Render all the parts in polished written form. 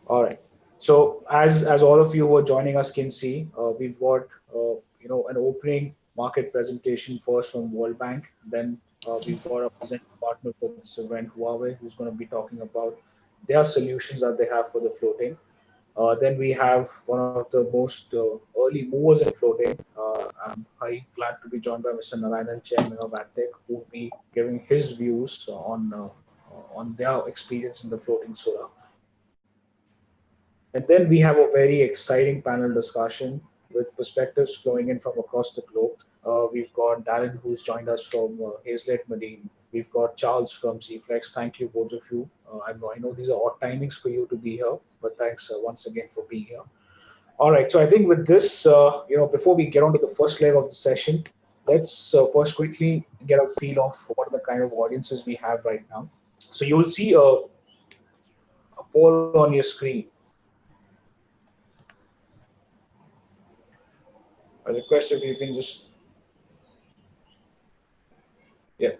All right. So as all of you who are joining us can see, we've got an opening market presentation first from World Bank. Then we've got a presenting partner for this event, Huawei, who's going to be talking about their solutions that they have for the floating. Then we have one of the most early movers in floating. I'm very glad to be joined by Mr. Narayanan, Chairman of AdTech, who will be giving his views on their experience in the floating solar. And then we have a very exciting panel discussion with perspectives flowing in from across the globe. We've got Darren, who's joined us from Hazlet Marine. We've got Charles from CFlex. Thank you, both of you. I know these are odd timings for you to be here, but thanks once again for being here. All right, so I think with this, before we get on to the first leg of the session, let's first quickly get a feel of what are the kind of audiences we have right now. So you'll see a poll on your screen. I request if you can just, yeah.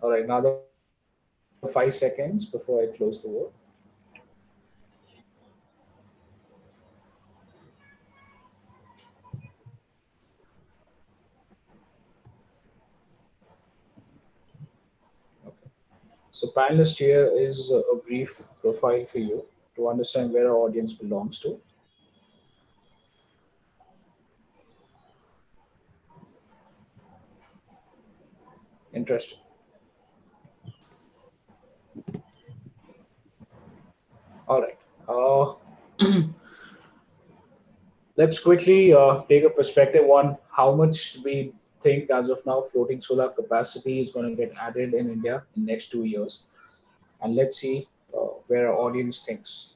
All right, another 5 seconds before I close the vote. Okay. So panelist here is a brief profile for you to understand where our audience belongs to. Interesting. All right. Let's quickly take a perspective on how much we think as of now floating solar capacity is going to get added in India in next 2 years. And let's see where our audience thinks.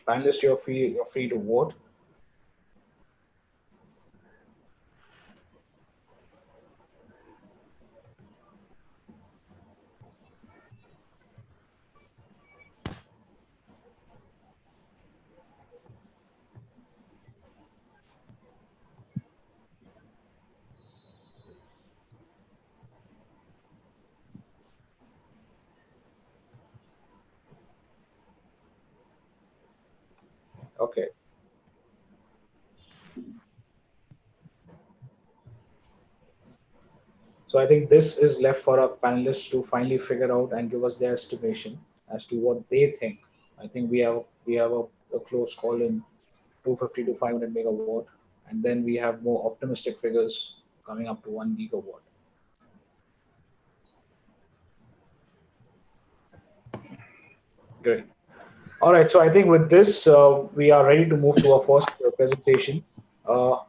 Panelists, you're free to vote. Okay. So I think this is left for our panelists to finally figure out and give us their estimation as to what they think. I think we have a close call in 250 to 500 megawatt, and then we have more optimistic figures coming up to 1 gigawatt. Great. All right. So I think with this, we are ready to move to our first presentation. Uh,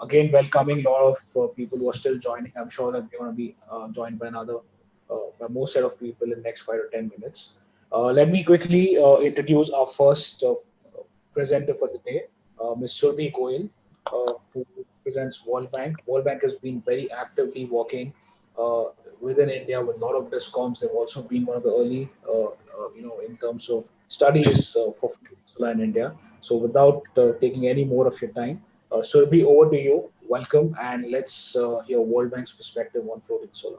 Again, welcoming a lot of people who are still joining. I'm sure that we're going to be joined by by more set of people in next 5 to 10 minutes. Let me quickly introduce our first presenter for the day, Ms. Surbi Goyal, who presents World Bank. World Bank has been very actively working uh, within India with a lot of discoms. They've also been one of the early, in terms of studies for solar in India. So without taking any more of your time, Surbi, over to you. Welcome, and let's hear World Bank's perspective on floating solar.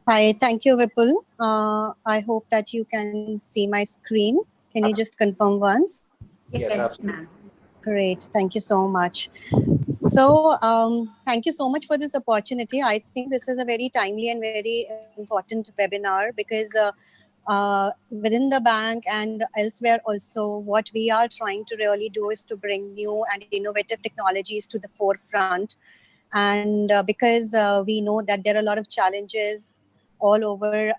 Hi, thank you, Vipul. I hope that you can see my screen. Can you just confirm once? Yes, absolutely. Great, thank you so much. So, thank you so much for this opportunity. I think this is a very timely and very important webinar because within the bank and elsewhere also, what we are trying to really do is to bring new and innovative technologies to the forefront. And because we know that there are a lot of challenges all over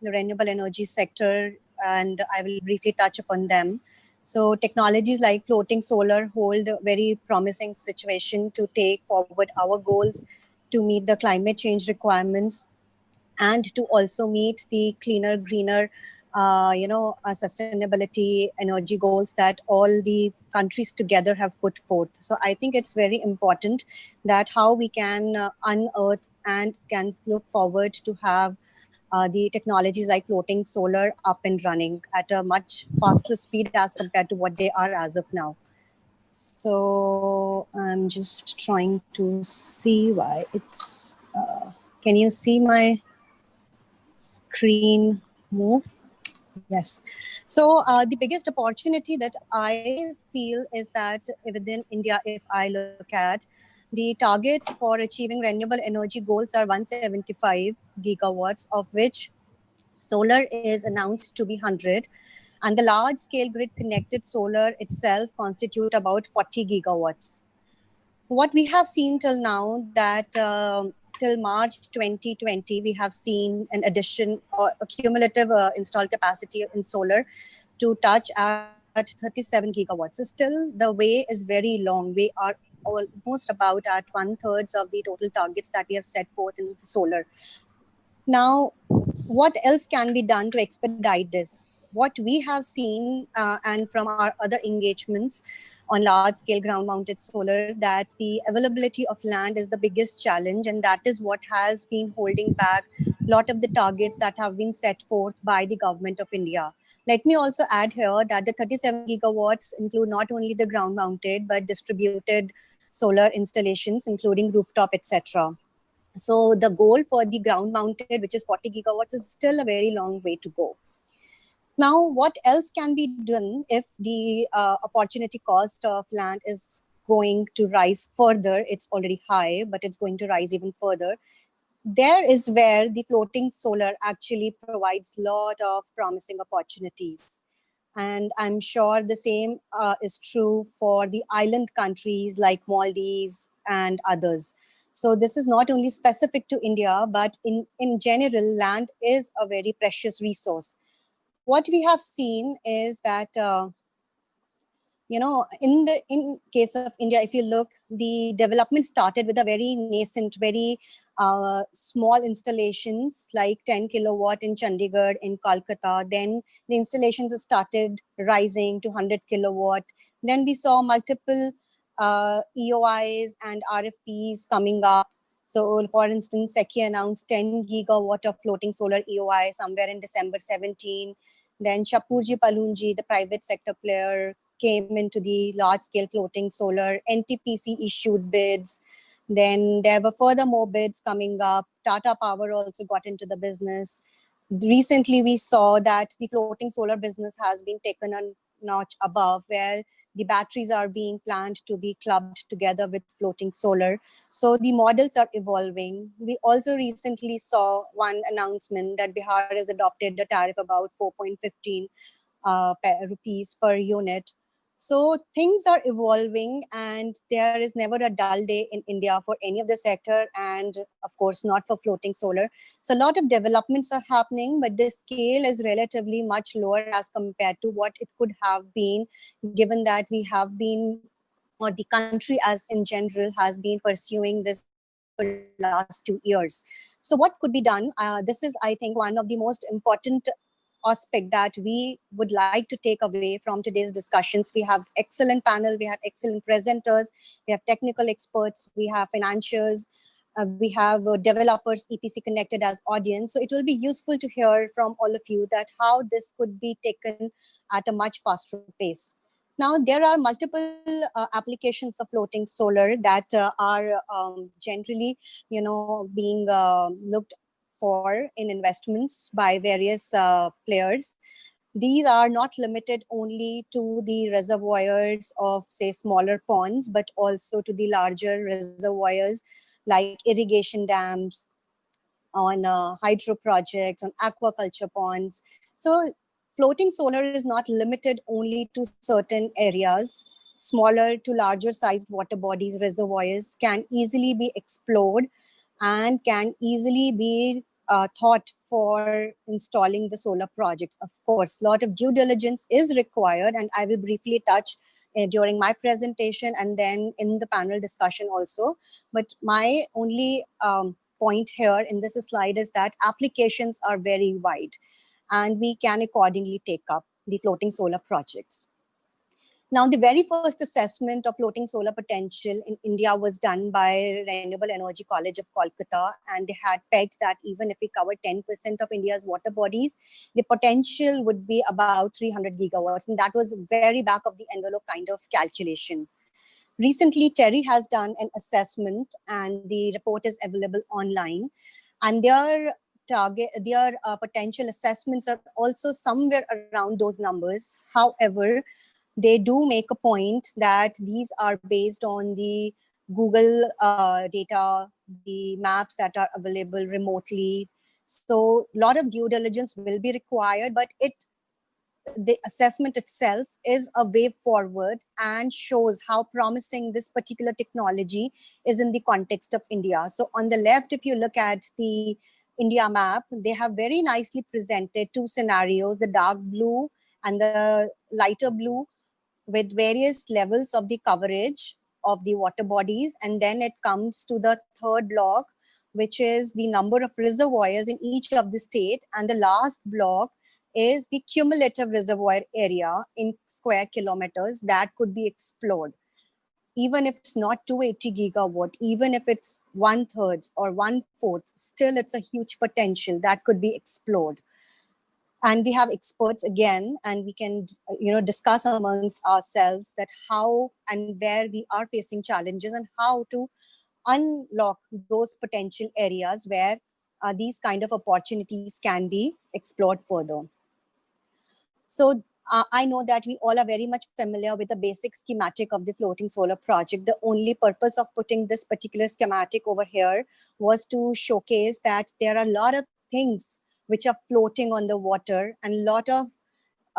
the renewable energy sector, and I will briefly touch upon them. So technologies like floating solar hold a very promising situation to take forward our goals to meet the climate change requirements and to also meet the cleaner, greener sustainability energy goals that all the countries together have put forth. So I think it's very important that how we can unearth and can look forward to have the technologies like floating solar up and running at a much faster speed as compared to what they are as of now. So I'm just trying to see why it's. Can you see my screen move? Yes. So the biggest opportunity that I feel is that within India, if I look at the targets for achieving renewable energy goals are 175 gigawatts, of which solar is announced to be 100, and the large scale grid connected solar itself constitute about 40 gigawatts. What we have seen till now that till March 2020, we have seen an addition or a cumulative installed capacity in solar to touch at 37 gigawatts. So still, the way is very long. We are almost about at one thirds of the total targets that we have set forth in the solar. Now, what else can be done to expedite this? What we have seen, and from our other engagements on large scale ground mounted solar, that the availability of land is the biggest challenge, and that is what has been holding back a lot of the targets that have been set forth by the government of India. Let me also add here that the 37 gigawatts include not only the ground mounted but distributed solar installations, including rooftop, etc. So the goal for the ground mounted, which is 40 gigawatts, is still a very long way to go. Now, what else can be done if the opportunity cost of land is going to rise further? It's already high, but it's going to rise even further. There is where the floating solar actually provides a lot of promising opportunities. And I'm sure the same is true for the island countries like Maldives and others. So this is not only specific to India, but in general, land is a very precious resource. What we have seen is that in case of India, if you look, the development started with a very nascent, very small installations like 10 kilowatt in Chandigarh, in Kolkata. Then the installations started rising to 100 kilowatt. Then we saw multiple EOIs and RFPs coming up. So for instance, SECI announced 10 gigawatt of floating solar EOI somewhere in December 17. Then Shapurji Palunji, the private sector player, came into the large scale floating solar. NTPC issued bids. Then there were further more bids coming up. Tata Power also got into the business. Recently, we saw that the floating solar business has been taken a notch above, where the batteries are being planned to be clubbed together with floating solar. So the models are evolving. We also recently saw one announcement that Bihar has adopted a tariff about 4.15 rupees per unit. So things are evolving, and there is never a dull day in India for any of the sector, and of course not for floating solar. So a lot of developments are happening, but the scale is relatively much lower as compared to what it could have been, given that we have been, or the country as in general has been pursuing this goal for last 2 years. So what could be done? This is, I think, one of the most important aspect that we would like to take away from today's discussions. We have excellent panel, we have excellent presenters, we have technical experts, we have financiers, we have developers, EPC connected as audience. So it will be useful to hear from all of you that how this could be taken at a much faster pace. Now, there are multiple applications of floating solar that are generally, being looked for in investments by various players. These are not limited only to the reservoirs of, say, smaller ponds, but also to the larger reservoirs like irrigation dams, on hydro projects, on aquaculture ponds. So floating solar is not limited only to certain areas. Smaller to larger sized water bodies, reservoirs can easily be explored and can easily be thought for installing the solar projects. Of course, a lot of due diligence is required, and I will briefly touch during my presentation and then in the panel discussion also. But my only point here in this slide is that applications are very wide. and we can accordingly take up the floating solar projects. Now, the very first assessment of floating solar potential in India was done by Renewable Energy College of Kolkata, and they had pegged that even if we cover 10% of India's water bodies, the potential would be about 300 gigawatts, and that was very back of the envelope kind of calculation. Recently, TERI has done an assessment, and the report is available online, and their potential assessments are also somewhere around those numbers. However, they do make a point that these are based on the Google data, the maps that are available remotely. So a lot of due diligence will be required, but the assessment itself is a way forward and shows how promising this particular technology is in the context of India. So on the left, if you look at the India map, they have very nicely presented two scenarios, the dark blue and the lighter blue, with various levels of the coverage of the water bodies. And then it comes to the third block, which is the number of reservoirs in each of the state. And the last block is the cumulative reservoir area in square kilometers that could be explored. Even if it's not 280 gigawatt, even if it's 1/3 or 1/4, still it's a huge potential that could be explored. And we have experts again, and we can discuss amongst ourselves that how and where we are facing challenges and how to unlock those potential areas where these kind of opportunities can be explored further. So I know that we all are very much familiar with the basic schematic of the floating solar project. The only purpose of putting this particular schematic over here was to showcase that there are a lot of things which are floating on the water, and a lot of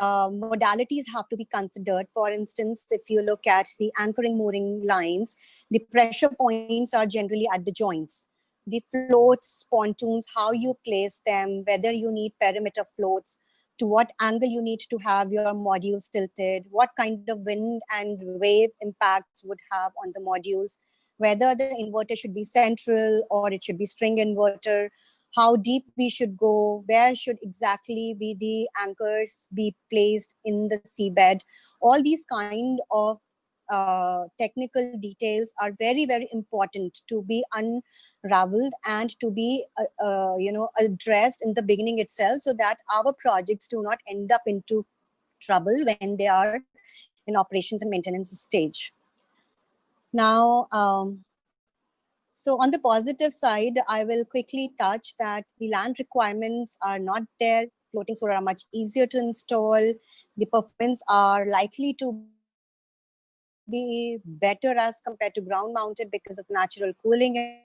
modalities have to be considered. For instance, if you look at the anchoring mooring lines, the pressure points are generally at the joints. The floats, pontoons, how you place them, whether you need perimeter floats, to what angle you need to have your modules tilted, what kind of wind and wave impacts would have on the modules, whether the inverter should be central or it should be string inverter, how deep we should go, where should exactly be the anchors be placed in the seabed. All these kind of technical details are very, very important to be unraveled and to be addressed in the beginning itself, so that our projects do not end up into trouble when they are in operations and maintenance stage. Now, so on the positive side, I will quickly touch that the land requirements are not there. Floating solar are much easier to install. The performance are likely to be better as compared to ground mounted because of natural cooling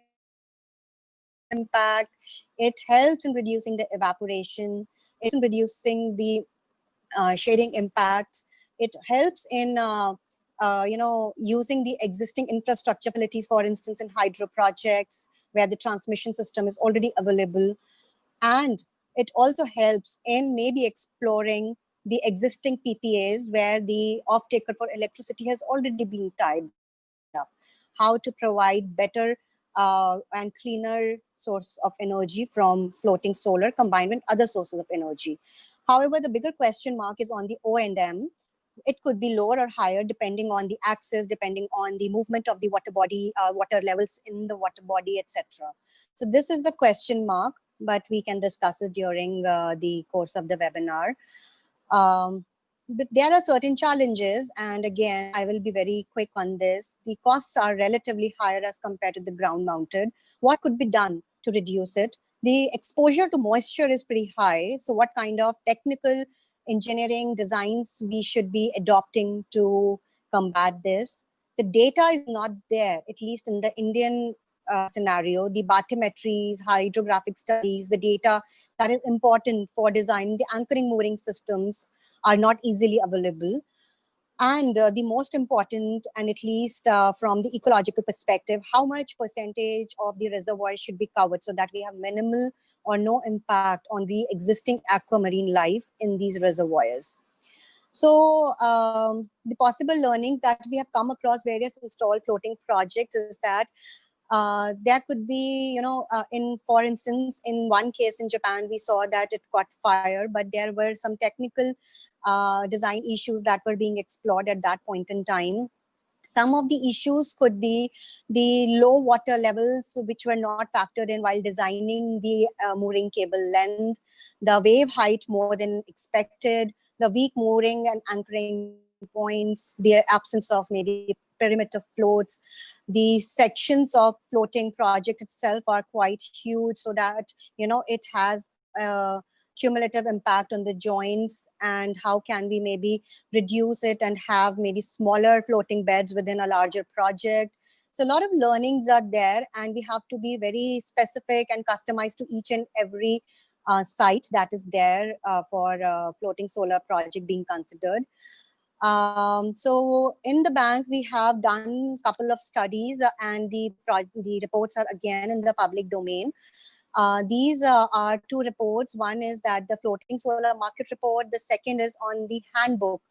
impact. It helps in reducing the evaporation. It helps in reducing the shading impacts. It helps in using the existing infrastructure facilities, for instance, in hydro projects where the transmission system is already available. And it also helps in maybe exploring the existing PPAs where the off-taker for electricity has already been tied up. How to provide better and cleaner source of energy from floating solar combined with other sources of energy. However, the bigger question mark is on the O&M. It could be lower or higher depending on the access, depending on the movement of the water body, water levels in the water body, etc. So this is the question mark, but we can discuss it during the course of the webinar. But there are certain challenges, and again, I will be very quick on this. The costs are relatively higher as compared to the ground mounted. What could be done to reduce it? The exposure to moisture is pretty high. So what kind of technical engineering designs we should be adopting to combat this? The data is not there, at least in the Indian scenario. The bathymetries, hydrographic studies, the data that is important for designing the anchoring mooring systems are not easily available. And the most important, and at least from the ecological perspective, how much percentage of the reservoir should be covered so that we have minimal or no impact on the existing aquamarine life in these reservoirs. So the possible learnings that we have come across various installed floating projects is that There could be, for instance, in one case in Japan, we saw that it caught fire, but there were some technical design issues that were being explored at that point in time. Some of the issues could be the low water levels, which were not factored in while designing the mooring cable length, the wave height more than expected, the weak mooring and anchoring points, the absence of maybe perimeter floats. The sections of floating project itself are quite huge, so that it has a cumulative impact on the joints, and how can we maybe reduce it and have maybe smaller floating beds within a larger project. So a lot of learnings are there, and we have to be very specific and customized to each and every site that is there for floating solar project being considered. So in the bank, we have done a couple of studies, and the reports are again in the public domain. These are two reports. One is that the floating solar market report. The second is on the handbook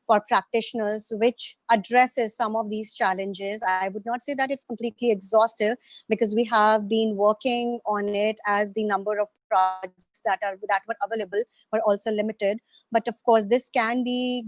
for practitioners, which addresses some of these challenges. I would not say that it's completely exhaustive, because we have been working on it as the number of projects that were available were also limited. But of course, this can be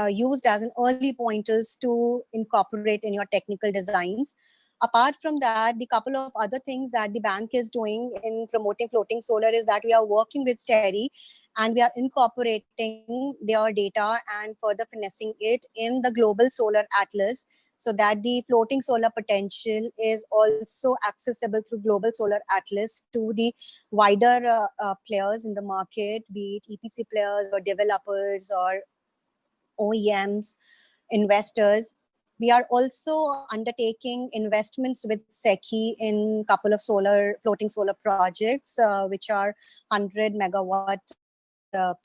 used as an early pointers to incorporate in your technical designs. Apart from that, the couple of other things that the bank is doing in promoting floating solar is that we are working with Terry, and we are incorporating their data and further finessing it in the Global Solar Atlas, so that the floating solar potential is also accessible through Global Solar Atlas to the wider players in the market, be it EPC players or developers or OEMs, investors. We are also undertaking investments with SECI in a couple of floating solar projects, which are 100 megawatt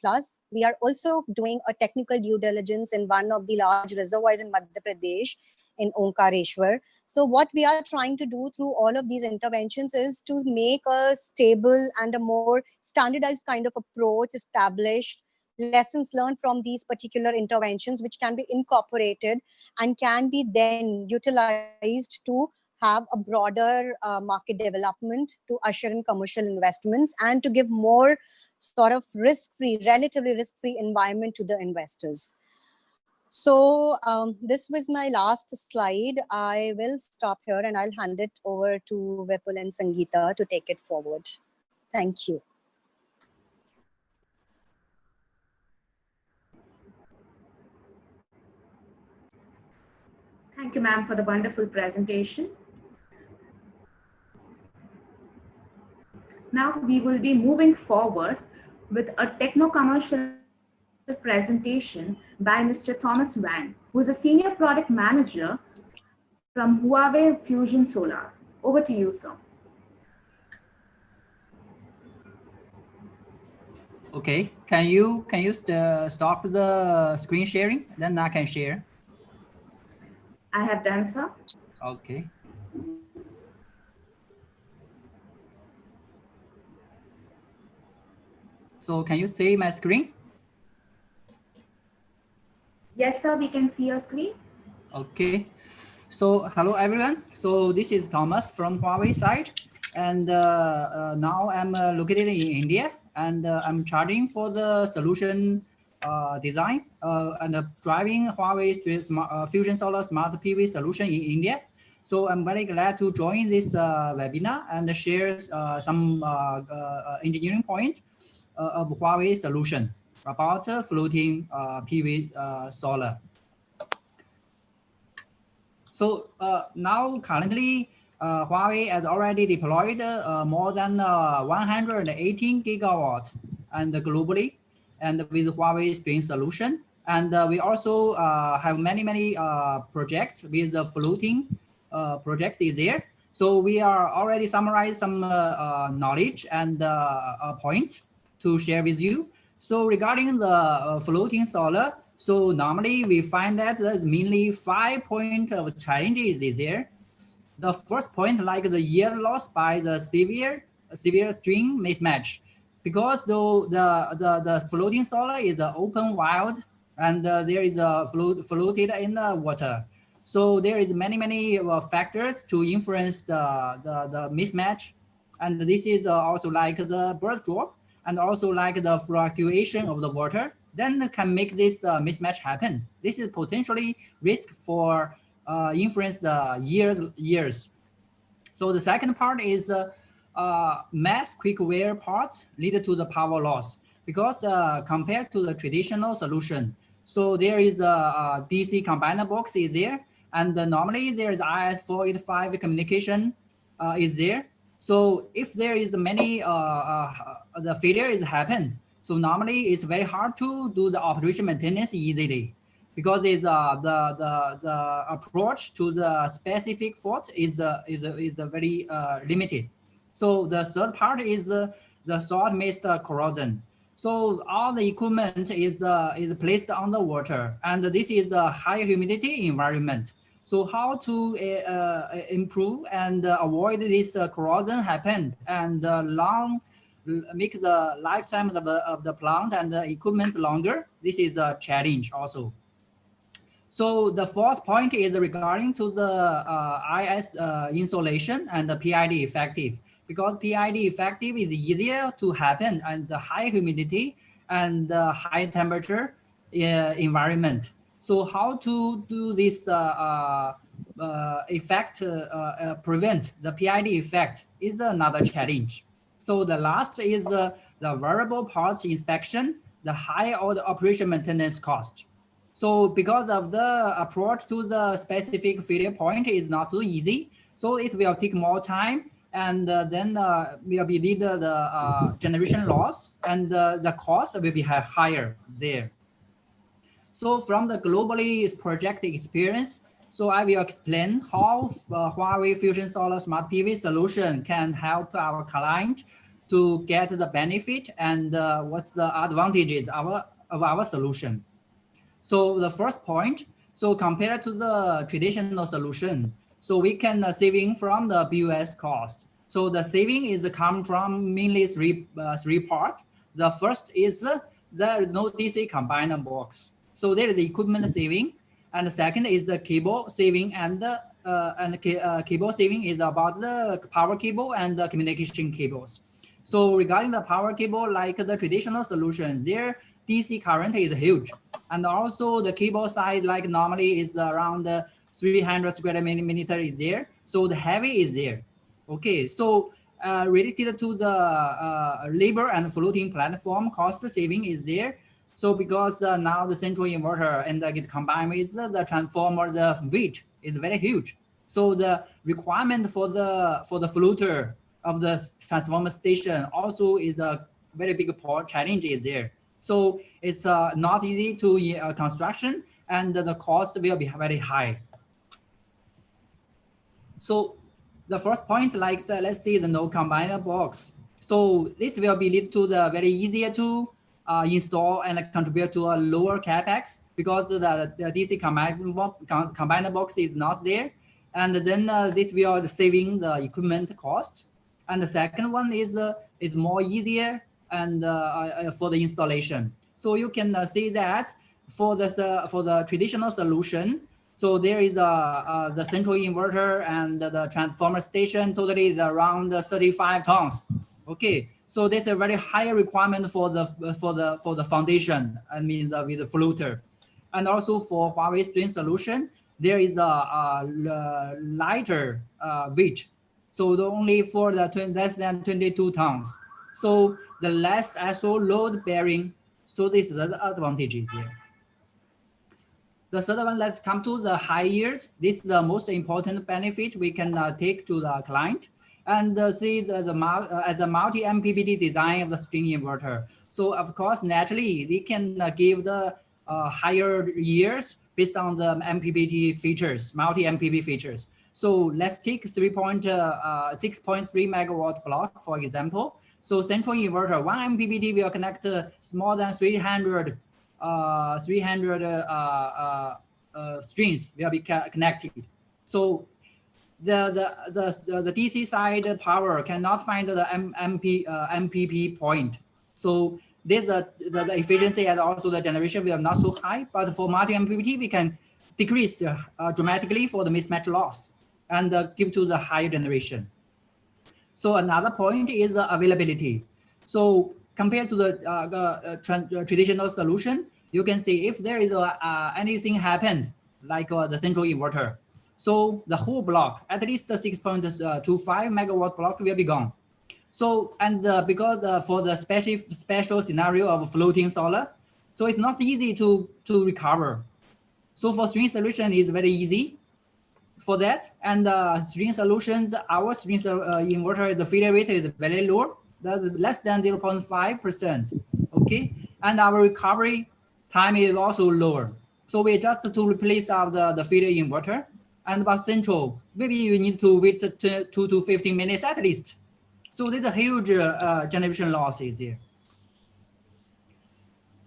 plus. We are also doing a technical due diligence in one of the large reservoirs in Madhya Pradesh, in Omkareshwar. So what we are trying to do through all of these interventions is to make a stable and a more standardized kind of approach established, lessons learned from these particular interventions, which can be incorporated and can be then utilized to have a broader market development, to usher in commercial investments, and to give more sort of relatively risk-free environment to the investors. So this was my last slide. I will stop here and I'll hand it over to Vipul and Sangeeta to take it forward. Thank you. Thank you, ma'am, for the wonderful presentation. Now we will be moving forward with a techno-commercial presentation by Mr. Thomas Wang, who is a Senior Product Manager from Huawei Fusion Solar. Over to you, sir. Okay, can you stop the screen sharing? Then I can share. I have done so. Okay. So can you see my screen? Yes, sir, we can see your screen. Okay. So hello everyone. So this is Thomas from Huawei side, and now I'm located in India, and I'm charging for the solution design and driving Huawei's Fusion Solar Smart PV solution in India. So I'm very glad to join this webinar and share some engineering points of Huawei solution about floating PV solar. So now currently Huawei has already deployed more than 118 gigawatt and globally, and with Huawei Spring solution. And we also have many projects with the floating projects is there. So we are already summarize some knowledge and points to share with you. So regarding the floating solar, so normally we find that mainly 5 points of challenges is there. The first point, like the yield loss by the severe string mismatch, because though the floating solar is open wild and there is a floated in the water. So there is many factors to influence the mismatch. And this is also like the birth drop and also like the fluctuation of the water, then can make this mismatch happen. This is potentially risk for influence the years. So the second part is mass quick wear parts lead to the power loss because compared to the traditional solution, so there is a DC combiner box is there, and normally there is IS485 communication is there. So if there is many the failure is happened, so normally it's very hard to do the operation maintenance easily because is the approach to the specific fault is very limited. So the third part is the salt mist corrosion. So all the equipment is placed on the water, and this is the high humidity environment. So how to improve and avoid this corrosion happen and long make the lifetime of the plant and the equipment longer? This is a challenge also. So the fourth point is regarding to the IS insulation and the PID effective, because PID effective is easier to happen and the high humidity and the high temperature environment. So how to do this effect, prevent the PID effect is another challenge. So the last is the variable parts inspection, the high or the operation maintenance cost. So because of the approach to the specific failure point is not so easy, so it will take more time, and then will be lead the generation loss, and the cost will be higher there. So from the globally project experience, so I will explain how Huawei Fusion Solar Smart PV solution can help our client to get the benefit and what's the advantages of our solution. So the first point, so compared to the traditional solution, so we can saving from the BOS cost. So the saving is come from mainly three parts. The first is there is no DC combiner box. So there is the equipment saving, and the second is the cable saving, and cable saving is about the power cable and the communication cables. So regarding the power cable, like the traditional solution, their DC current is huge. And also the cable size, like normally is around 300 square millimeter is there. So the heavy is there. Okay, so related to the labor and floating platform, cost saving is there. So because now the central inverter and get combined with the transformer, the weight is very huge. So the requirement for the floater of the transformer station also is a very big challenge is there. So it's not easy to construction, and the cost will be very high. So the first point, like let's see the no combiner box. So this will be lead to the very easier to install and contribute to a lower capex because the DC combiner box is not there, and then this will saving the equipment cost. And the second one is more easier and for the installation. So you can see that for the traditional solution, so there is the central inverter and the transformer station totally is around 35 tons. Okay, so that's a very high requirement for the foundation. I mean with the floater, and also for Huawei string solution, there is a lighter weight. So only for the less than 22 tons. So the less ISO load bearing. So this is the advantage here. The third one, let's come to the high yields. This is the most important benefit we can take to the client. And see the multi-MPPT design of the string inverter. So of course, naturally, we can give the higher yields based on the MPPT features, multi-MPP features. So let's take 6.3 megawatt block, for example. So central inverter, one MPPT will connect more than 300 strings will be connected. So the DC side power cannot find the MPP point. So this the efficiency and also the generation will not so high. But for multi MPPT, we can decrease dramatically for the mismatch loss and give to the higher generation. So another point is availability. So compared to the traditional solution, you can see if there is anything happened, like the central inverter, so the whole block, at least the 6.25 megawatt block will be gone. So, and because for the special scenario of floating solar, so it's not easy to recover. So for string solution is very easy for that. And string solutions, our string inverter, the failure rate is very low, less than 0.5%. Okay, and our recovery time is also lower. So we just to replace the failure inverter. And about central, maybe you need to wait 2 to 15 minutes at least. So there's a huge generation loss is there.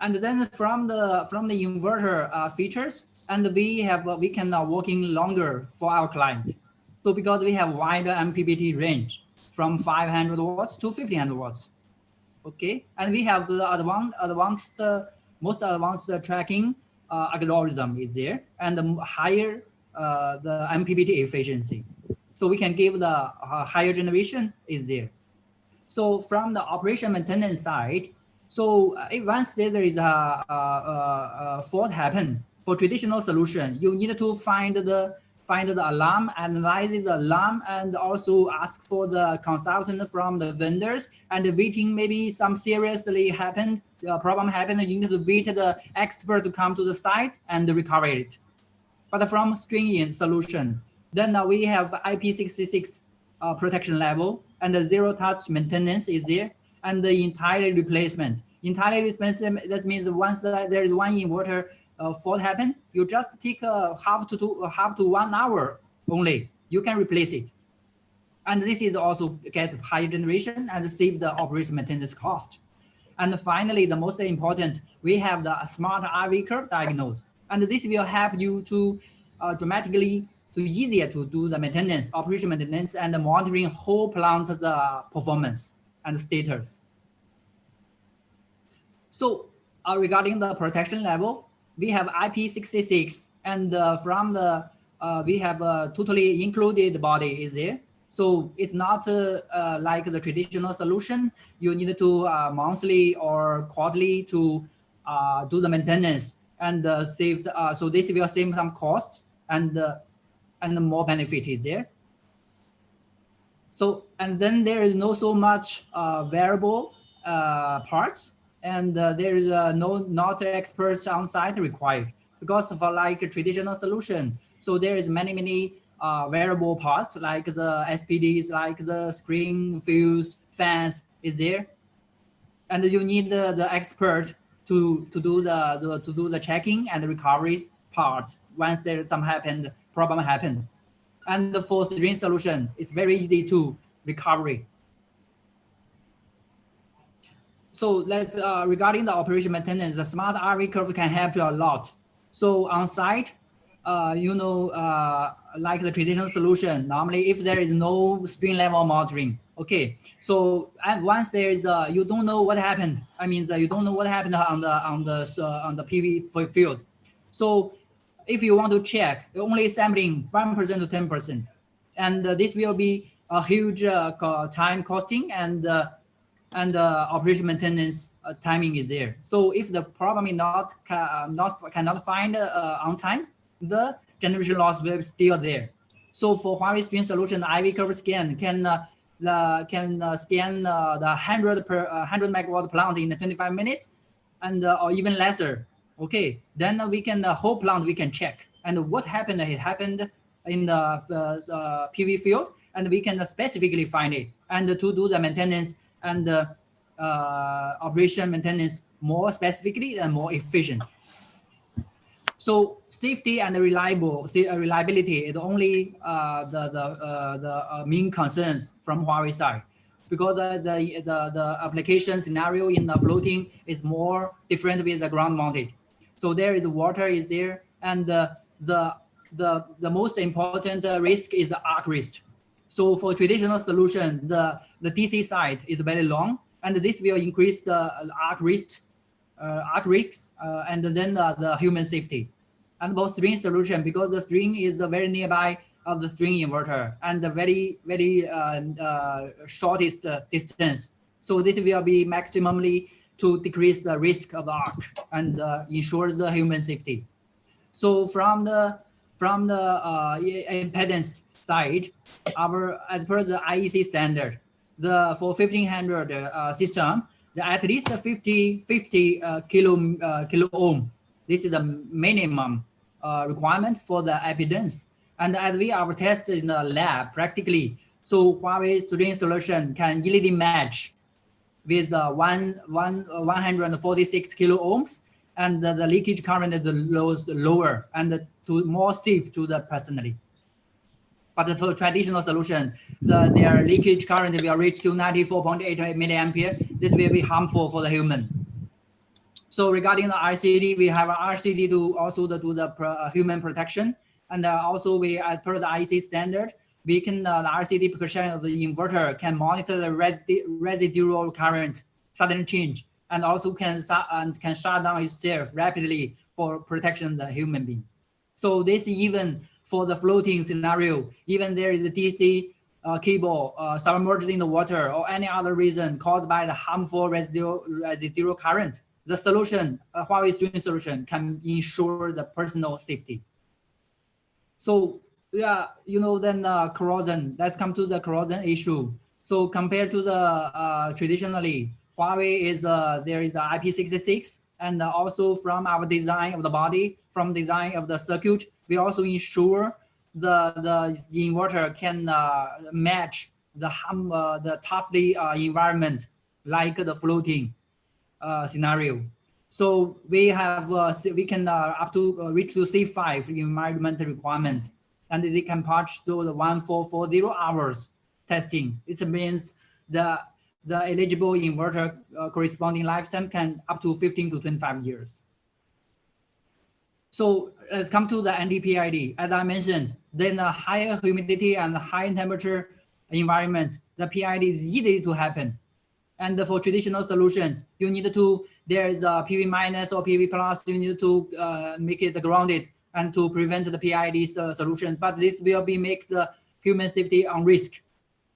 And then from the inverter features, and we can now working longer for our client. So because we have wider MPPT range from 500 watts to 1500 watts. Okay, and we have the most advanced tracking algorithm is there, and the higher the MPPT efficiency. So we can give the higher generation is there. So from the operation maintenance side, so if once there is a fault happen for traditional solution, you need to find the alarm, analyze the alarm, and also ask for the consultant from the vendors, and waiting maybe some seriously happened, problem happened, you need to wait the expert to come to the site and recover it. But from string solution, then we have IP66 protection level, and the zero touch maintenance is there, and the entirely replacement. Entirely replacement, that means once there is one inverter fault happen, you just take half to 1 hour only, you can replace it. And this is also get higher generation and save the operation maintenance cost. And finally, the most important, we have the smart RV curve diagnose, and this will help you to dramatically easier to do the maintenance, operation maintenance, and monitoring whole plant the performance and status. So regarding the protection level, we have IP66, and from the we have totally included body is there. So it's not like the traditional solution. You need to monthly or quarterly to do the maintenance and save. So this will save some cost, and more benefit is there. So, and then there is no so much variable parts, and there is not experts on site required, because for like a traditional solution, so there is many variable parts like the SPDs, like the screen, fuse, fans is there, and you need the expert to do the checking and the recovery part once there is some problem happened. And for the string solution, it's very easy to recovery. So let's regarding the operation maintenance, the smart RV curve can help you a lot. So on site, like the traditional solution, normally if there is no string level monitoring, okay. So and once there is you don't know what happened. I mean, you don't know what happened on the PV field. So if you want to check, only sampling 1% to 10%, and this will be a huge time costing, and operation maintenance timing is there. So if the problem is cannot find on time, the generation loss will be still there. So for Huawei Spin solution, the IV curve scan can scan the 100 megawatt plant in 25 minutes, and or even lesser. Okay, then we can whole plant we can check, and what happened, it happened in the PV field, and we can specifically find it, and to do the maintenance and operation maintenance more specifically and more efficient. So safety and reliability is only the main concerns from Huawei side, because the application scenario in the floating is more different with the ground mounted. So there is water is there, and the most important risk is the arc risk. So for traditional solution, the DC side is very long, and this will increase the arc risk, and then the human safety. And for string solution, because the string is very nearby of the string inverter and the very shortest distance. So this will be maximally to decrease the risk of arc and ensure the human safety. So from the impedance side, as per the IEC standard, for 1500 system, at least 50 kilo ohm. This is the minimum requirement for the impedance. And as we have tested in the lab practically, so Huawei string solution can easily match with 146 kilo ohms, and the leakage current is lower and to more safe to the personally. But for traditional solution, their leakage current will reach to 94.8 milliampere. This will be harmful for the human. So regarding the RCD, we have an RCD to also do the human protection. And also we, as per the IEC standard, we can, the RCD protection of the inverter can monitor the residual current sudden change, and also can shut down itself rapidly for protection of the human being. So this even for the floating scenario, even there is a DC cable submerged in the water or any other reason caused by the harmful residual current, the solution, Huawei string solution, can ensure the personal safety. So yeah, then corrosion. Let's come to the corrosion issue. So compared to the traditionally, Huawei is there is the IP66, and also from our design of the body, from design of the circuit, we also ensure the inverter can match the toughly environment like the floating scenario. So we have we can up to reach to C5 environment requirement, and they can patch to the 1440 hours testing. It means the eligible inverter corresponding lifetime can up to 15 to 25 years. So let's come to the anti-PID. As I mentioned, then the higher humidity and the high temperature environment, the PID is easy to happen. And for traditional solutions, you need to, there is a PV minus or PV plus, you need to make it grounded and to prevent the PID solution. But this will be make the human safety on risk.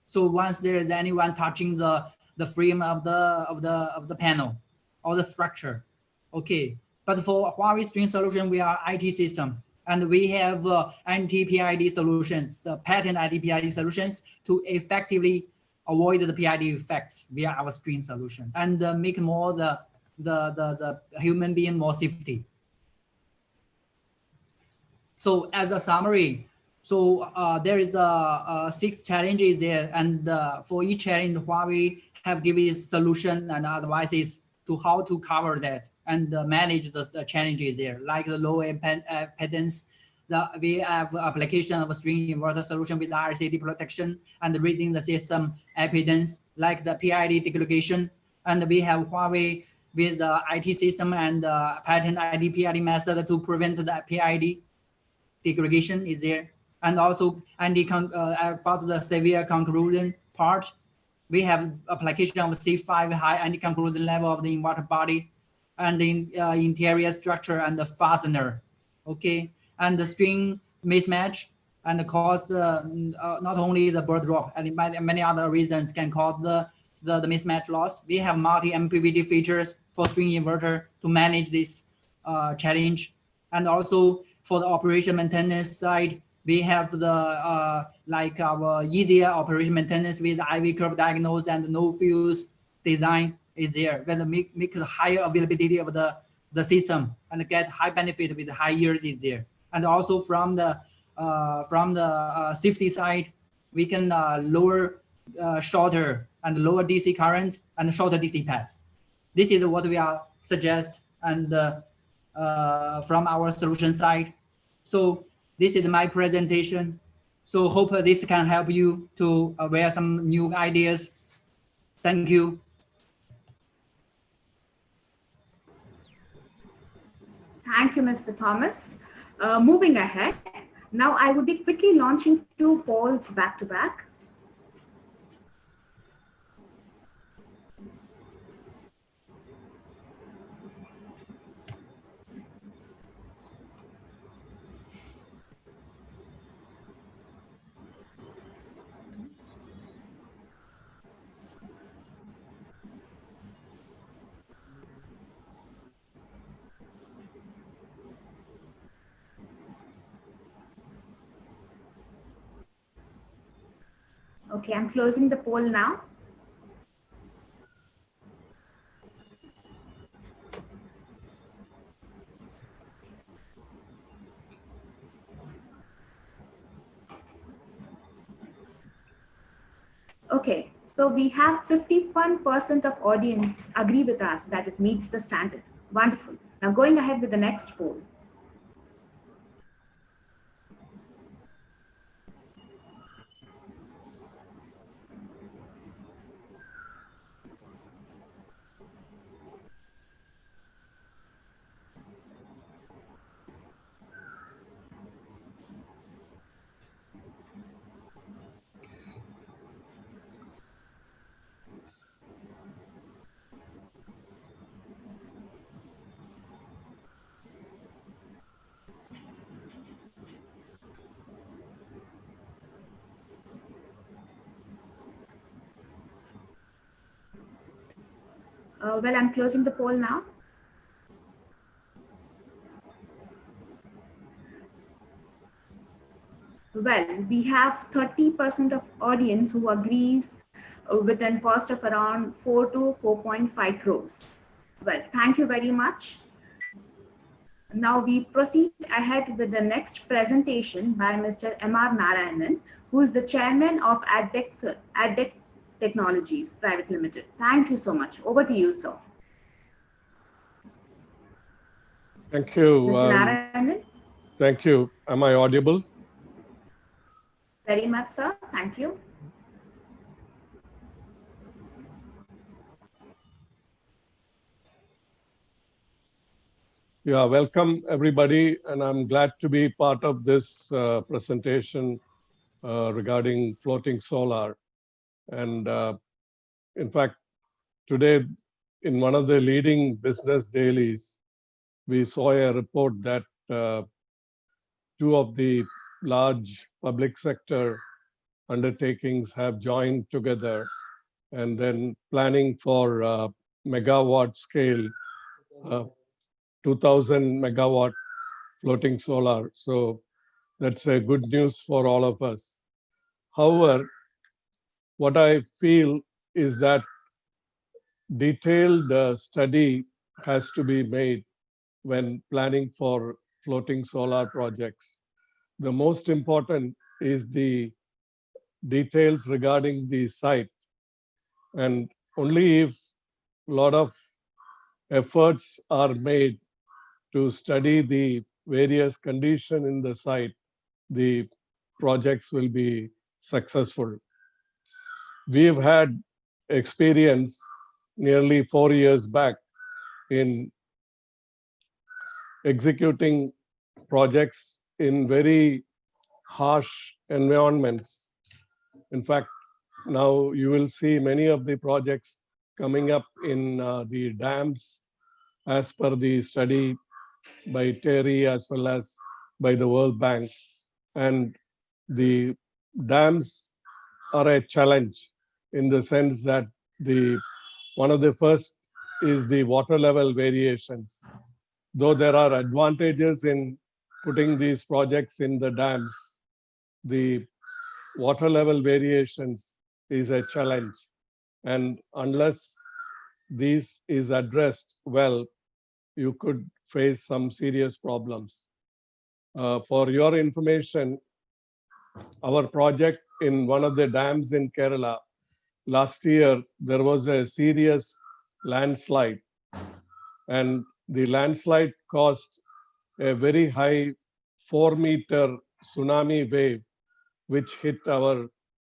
So once there is anyone touching the frame of the panel or the structure, okay. But for Huawei string solution, we are IT system, and we have anti-PID solutions, patent anti-PID solutions to effectively avoid the PID effects via our string solution and make more the human being more safety. So as a summary, so there is 6 challenges there, and for each challenge, Huawei have given solution and advices to how to cover that and manage the challenges there, like the low impedance. We have application of a string inverter solution with RCD protection and reading the system impedance, like the PID degradation. And we have Huawei with the IT system and patent ID-PID method to prevent the PID degradation is there. And also about the severe conclusion part, we have application of C5 high anti-conclusion level of the inverter body and the interior structure and the fastener, okay? And the string mismatch and cause not only the bird drop, and many other reasons can cause the mismatch loss. We have multi-MPPT features for string inverter to manage this challenge. And also for the operation maintenance side, we have the like our easier operation maintenance with IV curve diagnose and no fuse design is there, where make the higher availability of the system and get high benefit with high yields is there. And also from the safety side, we can lower shorter and lower DC current and shorter DC paths. This is what we are suggest and from our solution side. So this is my presentation. So hope this can help you to aware some new ideas. Thank you. Thank you, Mr. Thomas. Moving ahead, now I would be quickly launching 2 polls back to back. Okay, I'm closing the poll now. Okay, so we have 51% of audience agree with us that it meets the standard. Wonderful. Now going ahead with the next poll. Well, I'm closing the poll now. Well, we have 30% of audience who agrees with a cost of around 4 to 4.5 crores. Well, thank you very much. Now we proceed ahead with the next presentation by Mr. M.R. Narayanan, who is the chairman of AdDec Technologies Private Limited. Thank you so much. Over to you, sir. Thank you. Mr. Narayanan? Thank you. Am I audible? Very much, sir. Thank you. Yeah, welcome everybody, and I'm glad to be part of this presentation regarding floating solar. And in fact, today in one of the leading business dailies, we saw a report that two of the large public sector undertakings have joined together and then planning for megawatt scale 2000 megawatt floating solar. So that's a good news for all of us. However, what I feel is that detailed study has to be made when planning for floating solar projects. The most important is the details regarding the site. And only if a lot of efforts are made to study the various conditions in the site, the projects will be successful. We've had experience nearly 4 years back in executing projects in very harsh environments. In fact, now you will see many of the projects coming up in the dams as per the study by Terry as well as by the World Bank. And the dams are a challenge in the sense that one of the first is the water level variations. Though there are advantages in putting these projects in the dams, the water level variations is a challenge. And unless this is addressed well, you could face some serious problems. For your information, our project in one of the dams in Kerala, last year, there was a serious landslide. And the landslide caused a very high 4-meter tsunami wave, which hit our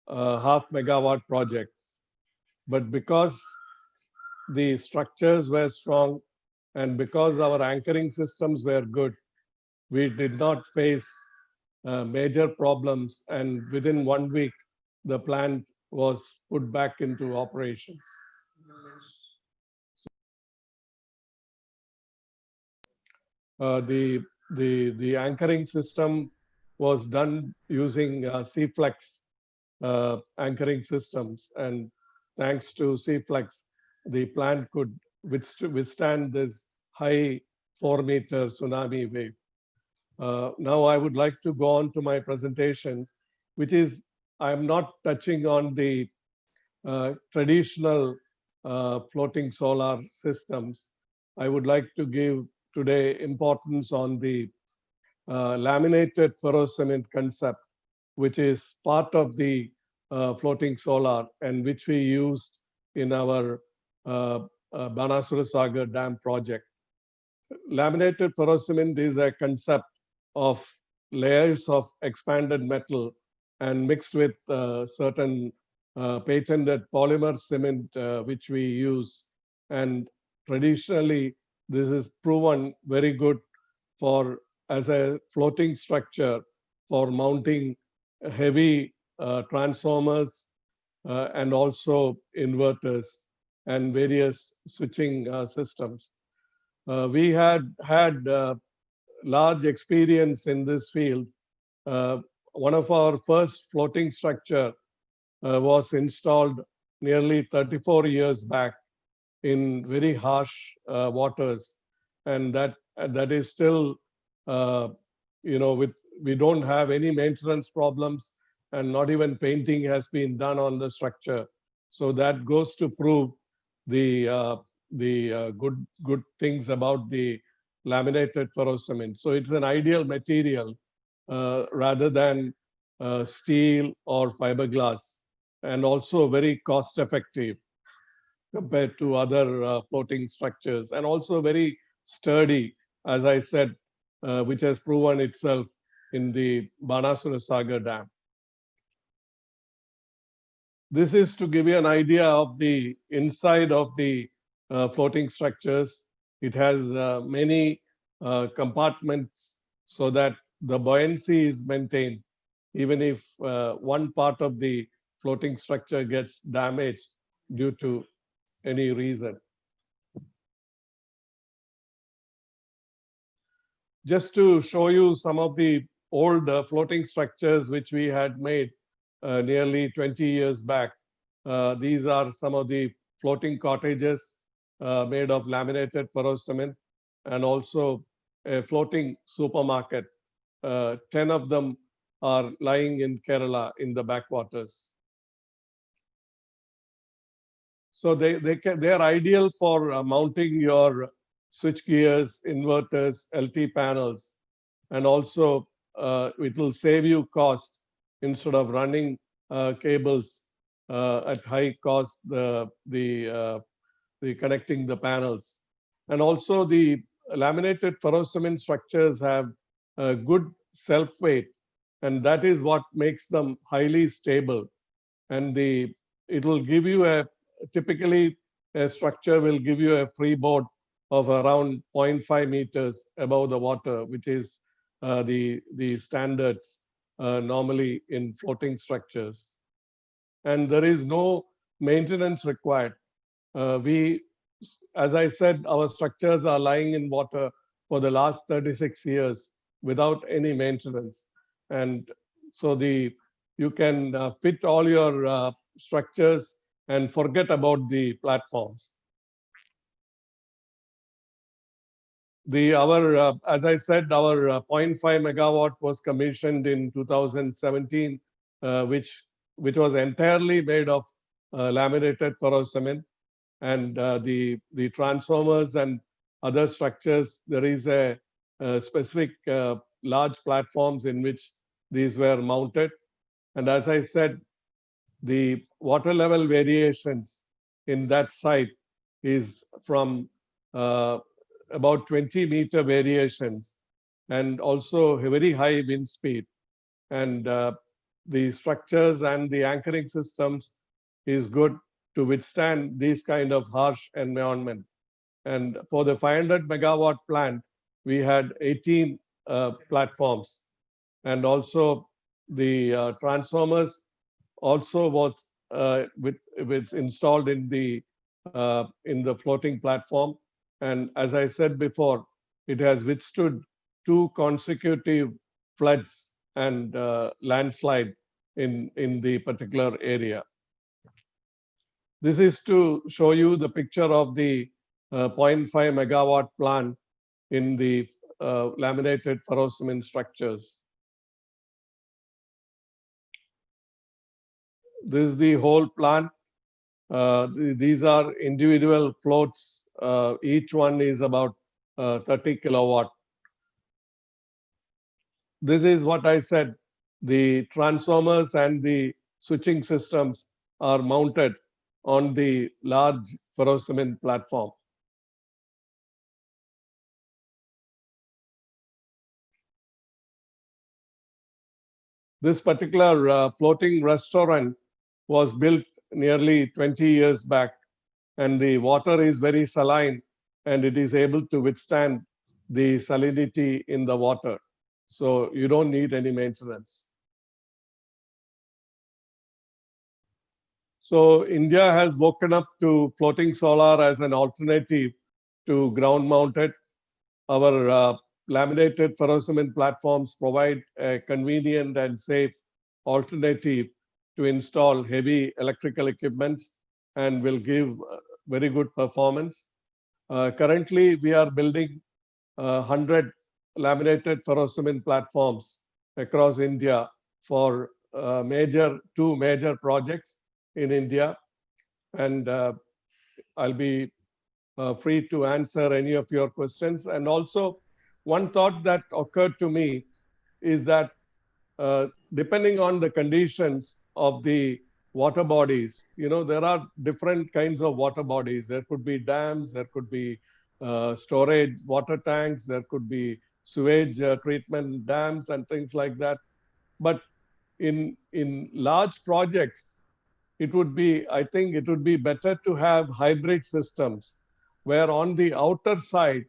half megawatt project. But because the structures were strong and because our anchoring systems were good, we did not face major problems. And within 1 week, the plant was put back into operations. The anchoring system was done using C-Flex anchoring systems, and thanks to C-Flex, the plant could withstand this high 4-meter tsunami wave. Now I would like to go on to my presentations, which is I'm not touching on the traditional floating solar systems. I would like to give today importance on the laminated ferrocement concept, which is part of the floating solar and which we used in our Banasura Sagar Dam project. Laminated ferrocement is a concept of layers of expanded metal and mixed with certain patented polymer cement which we use. And traditionally, this is proven very good for as a floating structure for mounting heavy transformers and also inverters and various switching systems. We had large experience in this field. One of our first floating structure was installed nearly 34 years back in very harsh waters, and that is still, with we don't have any maintenance problems, and not even painting has been done on the structure. So that goes to prove the good things about the laminated ferrocement. So it's an ideal material rather than steel or fiberglass, and also very cost effective compared to other floating structures, and also very sturdy, as I said, which has proven itself in the Banasura Sagar Dam. This is to give you an idea of the inside of the floating structures. It has many compartments so that the buoyancy is maintained, even if one part of the floating structure gets damaged due to any reason. Just to show you some of the old floating structures which we had made nearly 20 years back. These are some of the floating cottages made of laminated ferrocement, and also a floating supermarket. 10 of them are lying in Kerala in the backwaters. So they are ideal for mounting your switch gears, inverters, LT panels, and also it will save you cost instead of running cables at high cost, the connecting the panels. And also the laminated ferrocement structures have a good self weight, and that is what makes them highly stable. And it will give you typically a structure will give you a freeboard of around 0.5 meters above the water, which is the standards normally in floating structures. And there is no maintenance required. As I said, our structures are lying in water for the last 36 years without any maintenance. And so you can fit all your structures and forget about the platforms. As I said, our 0.5 megawatt was commissioned in 2017, which was entirely made of laminated ferrocement, and the transformers and other structures. There is a specific large platforms in which these were mounted, and as I said, the water level variations in that site is from about 20-meter variations, and also a very high wind speed. And the structures and the anchoring systems is good to withstand these kind of harsh environment. And for the 500 megawatt plant, we had 18 platforms, and also the transformers also was with installed in the floating platform. And as I said before, it has withstood 2 consecutive floods and landslide in the particular area. This is to show you the picture of the 0.5 megawatt plant in the laminated ferrocement structures. This is the whole plant. These are individual floats. Each one is about 30 kilowatt. This is what I said. The transformers and the switching systems are mounted on the large ferrocement platform. This particular floating restaurant was built nearly 20 years back, and the water is very saline, and it is able to withstand the salinity in the water. So you don't need any maintenance. So India has woken up to floating solar as an alternative to ground mounted. Our laminated ferrocement platforms provide a convenient and safe alternative to install heavy electrical equipments and will give very good performance. Currently, we are building 100 laminated ferrocement platforms across India for two major projects in India. And I'll be free to answer any of your questions. And also, one thought that occurred to me is that depending on the conditions of the water bodies, there are different kinds of water bodies. There could be dams, there could be storage water tanks, there could be sewage treatment dams and things like that. But in large projects, I think it would be better to have hybrid systems where on the outer side,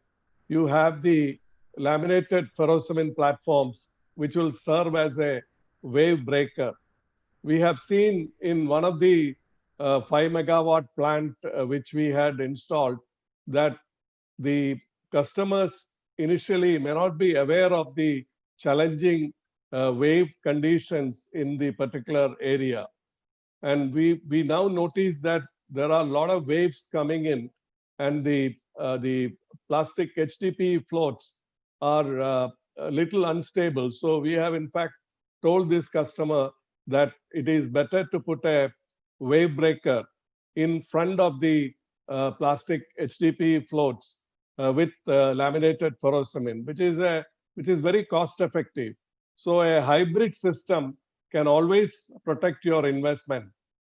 you have the laminated ferrocement platforms, which will serve as a wave breaker. We have seen in one of the 5 megawatt plant which we had installed that the customers initially may not be aware of the challenging wave conditions in the particular area. And we now notice that there are a lot of waves coming in, and the plastic HDPE floats are a little unstable. So we have in fact told this customer that it is better to put a wave breaker in front of the plastic HDPE floats with laminated ferrocement, which is very cost effective. So a hybrid system can always protect your investment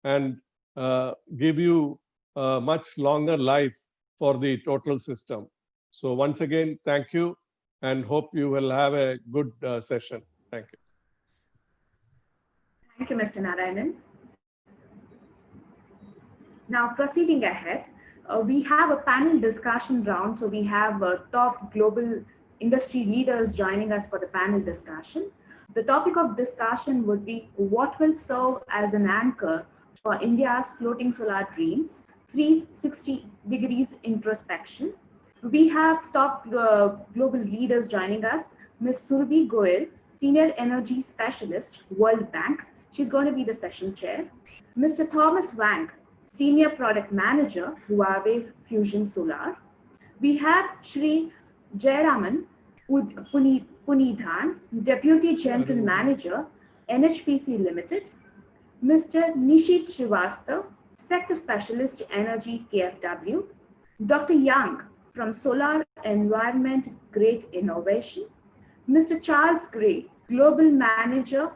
and give you a much longer life for the total system. So once again, thank you, and hope you will have a good session. Thank you. Thank you, Mr. Narayanan. Now, proceeding ahead, we have a panel discussion round. So we have top global industry leaders joining us for the panel discussion. The topic of discussion would be what will serve as an anchor for India's floating solar dreams, 360 degrees introspection. We have top global leaders joining us, Ms. Surbhi Goel, Senior Energy Specialist, World Bank. She's going to be the session chair. Mr. Thomas Wang, Senior Product Manager, Huawei Fusion Solar. We have Shri Jayaraman Punithan, Deputy General Manager, NHPC Limited. Mr. Nishit Srivastav, Sector Specialist, Energy, KFW. Dr. Young from Solar Environment Great Innovation. Mr. Charles Gray, Global Manager,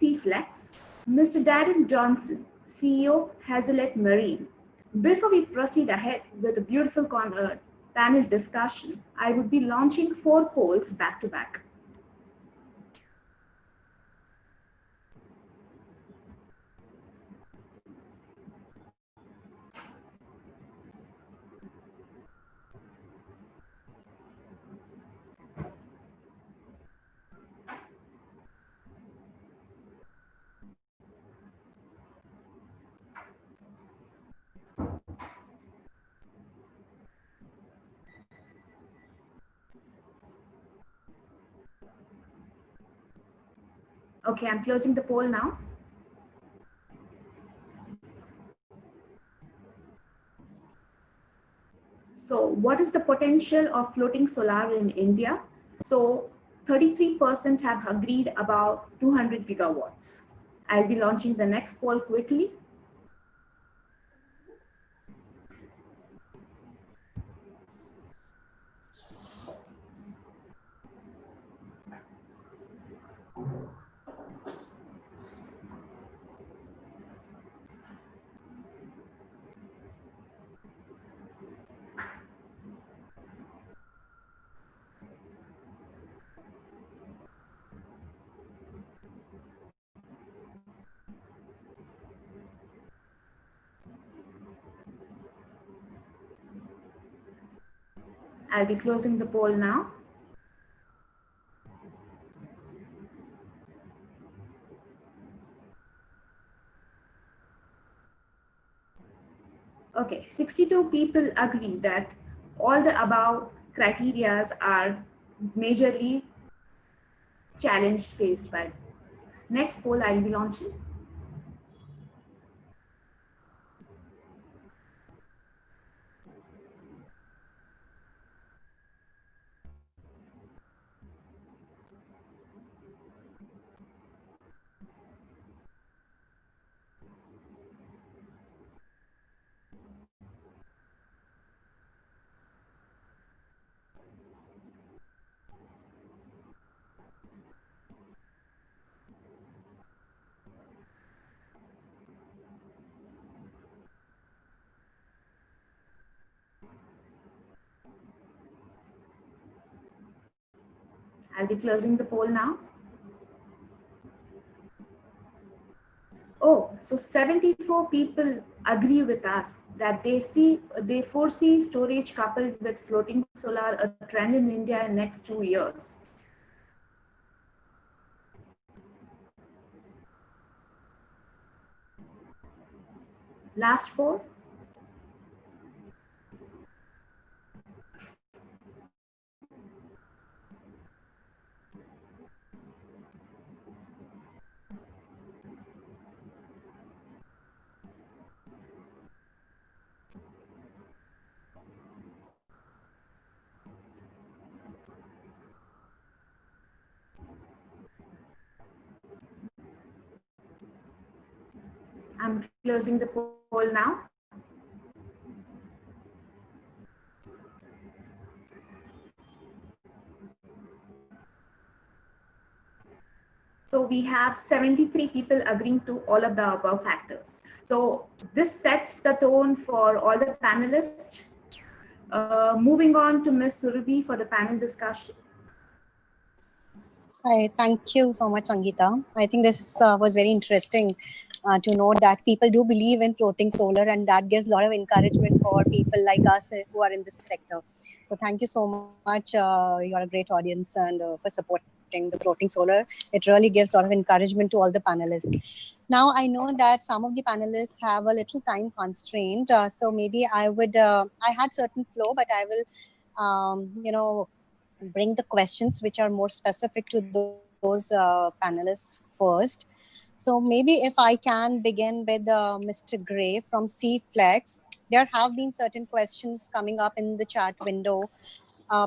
CFlex. Mr. Darren Johnson, CEO, Hazelet Marine. Before we proceed ahead with a beautiful panel discussion, I would be launching 4 polls back to back. Okay, I'm closing the poll now. So what is the potential of floating solar in India? So 33% have agreed about 200 gigawatts. I'll be launching the next poll quickly. I'll be closing the poll now. Okay, 62 people agree that all the above criterias are majorly challenged faced by. Next poll I'll be launching. I'll be closing the poll now. Oh, so 74 people agree with us that they foresee storage coupled with floating solar a trend in India in next 2 years. Last poll. I'm closing the poll now. So we have 73 people agreeing to all of the above factors. So this sets the tone for all the panelists. Moving on to Ms. Surabhi for the panel discussion. Hi, thank you so much, Sangeeta. I think this was very interesting to know that people do believe in floating solar, and that gives a lot of encouragement for people like us who are in this sector. So thank you so much. You're a great audience, and for supporting the floating solar. It really gives a lot of encouragement to all the panelists. Now, I know that some of the panelists have a little time constraint, so maybe I had certain flow, but I will, bring the questions which are more specific to those panelists first. So maybe if I can begin with Mr. Gray from CFlex. There have been certain questions coming up in the chat window.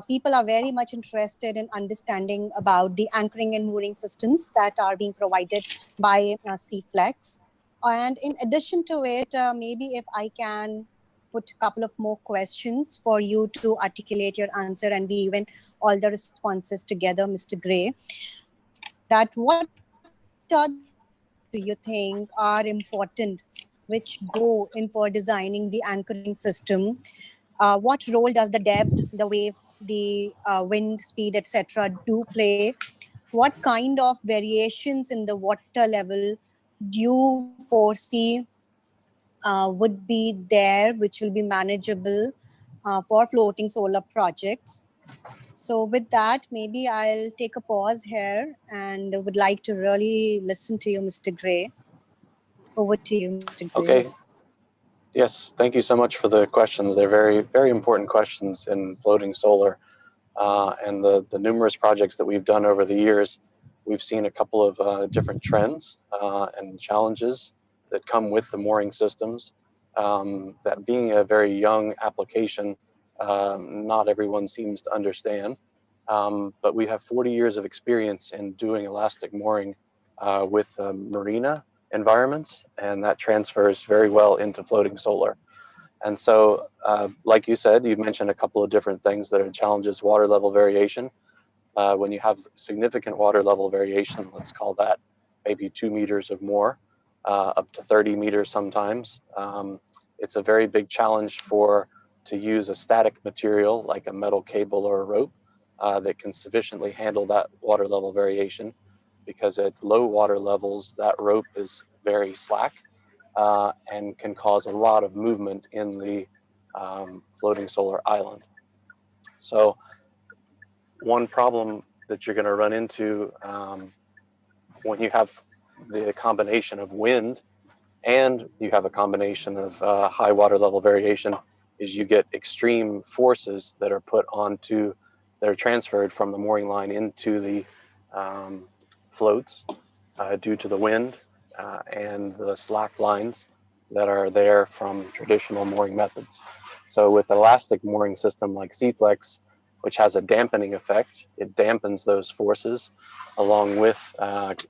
People are very much interested in understanding about the anchoring and mooring systems that are being provided by CFlex. And in addition to it, maybe if I can put a couple of more questions for you to articulate your answer and we even all the responses together, Mr. Gray, that what are the factors do you think are important which go in for designing the anchoring system? What role does the depth, the wave, the wind speed, etc. do play? What kind of variations in the water level do you foresee would be there, which will be manageable for floating solar projects? So with that, maybe I'll take a pause here and would like to really listen to you, Mr. Gray. Over to you, Mr. Gray. Okay. Yes, thank you so much for the questions. They're very, very important questions in floating solar. And the numerous projects that we've done over the years, we've seen a couple of different trends and challenges that come with the mooring systems. That being a very young application, not everyone seems to understand. But we have 40 years of experience in doing elastic mooring with marina environments, and that transfers very well into floating solar. And so, like you said, you mentioned a couple of different things that are challenges: water level variation. When you have significant water level variation, let's call that maybe 2 meters or more, up to 30 meters sometimes, it's a very big challenge to use a static material like a metal cable or a rope that can sufficiently handle that water level variation, because at low water levels, that rope is very slack and can cause a lot of movement in the floating solar island. So one problem that you're going to run into when you have the combination of wind and you have a combination of high water level variation is you get extreme forces that are that are transferred from the mooring line into the floats due to the wind and the slack lines that are there from traditional mooring methods. So with elastic mooring system like C-Flex, which has a dampening effect, it dampens those forces along with